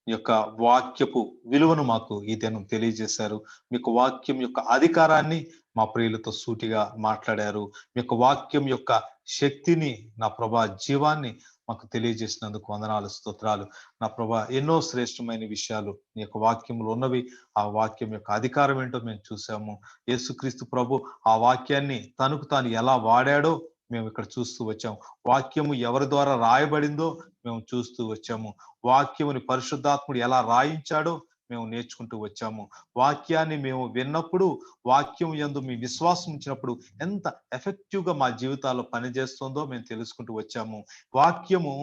[SPEAKER 1] యొక్క వాక్యపు విలువను మాకు ఈ దినం తెలియజేశారు. మీకు వాక్యం యొక్క అధికారాన్ని మా ప్రియులతో సూటిగా మాట్లాడారు. మీ యొక్క వాక్యం యొక్క శక్తిని, నా ప్రభా జీవాన్ని మాకు తెలియజేసినందుకు వందనాలు, స్తోత్రాలు. నా ప్రభా ఎన్నో శ్రేష్టమైన విషయాలు నీ యొక్క వాక్యంలో ఉన్నవి. ఆ వాక్యం యొక్క అధికారం ఏంటో మేము చూసాము. యేసుక్రీస్తు ప్రభు ఆ వాక్యాన్ని తనకు తాను ఎలా వాడాడో మేము ఇక్కడ చూస్తూ వచ్చాము. వాక్యము ఎవరి ద్వారా రాయబడిందో మేము చూస్తూ వచ్చాము. వాక్యముని పరిశుద్ధాత్ముడు ఎలా రాయించాడో మేము నేర్చుకుంటూ వచ్చాము. వాక్యాన్ని మేము విన్నప్పుడు, వాక్యం యందు మీ విశ్వాసం ఉంచినప్పుడు ఎంత ఎఫెక్టివ్ గా మా జీవితాల్లో పనిచేస్తుందో మేము తెలుసుకుంటూ వచ్చాము. వాక్యము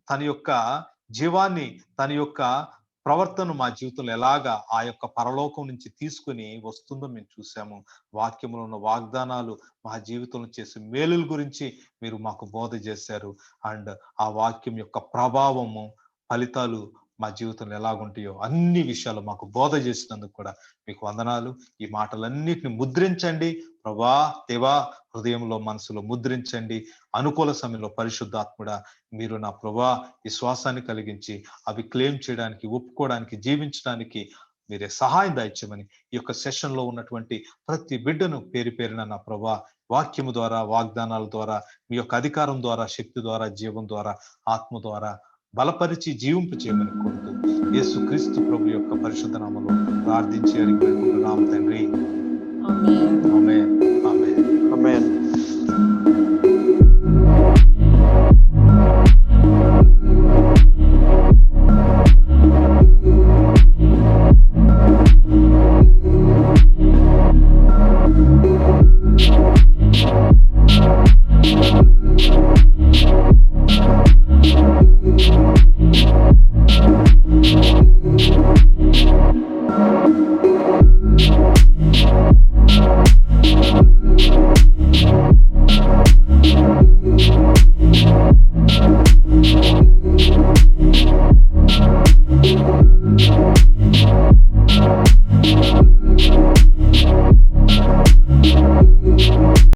[SPEAKER 1] తన యొక్క జీవాన్ని, తన యొక్క ప్రవర్తన మా జీవితంలో ఎలాగా ఆ యొక్క పరలోకం నుంచి తీసుకుని వస్తుందో మేము చూసాము. వాక్యంలో ఉన్న వాగ్దానాలు, మా జీవితంలో చేసే మేలుల గురించి మీరు మాకు బోధ చేశారు. అండ్ ఆ వాక్యం యొక్క ప్రభావము, ఫలితాలు మా జీవితంలో ఎలాగుంటాయో అన్ని విషయాలు మాకు బోధ చేసినందుకు కూడా మీకు వందనాలు. ఈ మాటలన్నిటిని ముద్రించండి ప్రభా, దేవా, హృదయంలో, మనసులో ముద్రించండి. అనుకూల సమయంలో పరిశుద్ధాత్ముడా మీరు నా ప్రభా విశ్వాసాన్ని కలిగించి అవి క్లెయిమ్ చేయడానికి, ఒప్పుకోవడానికి, జీవించడానికి మీరే సహాయం దాయిచ్చమని ఈ యొక్క సెషన్ లో ఉన్నటువంటి ప్రతి బిడ్డను పేరు పేరున నా ప్రభా వాక్యము ద్వారా, వాగ్దానాల ద్వారా, మీ యొక్క అధికారం ద్వారా, శక్తి ద్వారా, జీవం ద్వారా, ఆత్మ ద్వారా బలపరిచి జీవింపు చేయమని కోరుతూ యేసుక్రీస్తు ప్రభు యొక్క పరిశుద్ధ నామములో ప్రార్థించి అడిగి పెట్టుకుంటున్నాము తండ్రి. ఆమేన్. ఆమేన్. ఆమేన్.
[SPEAKER 4] ఆమేన్.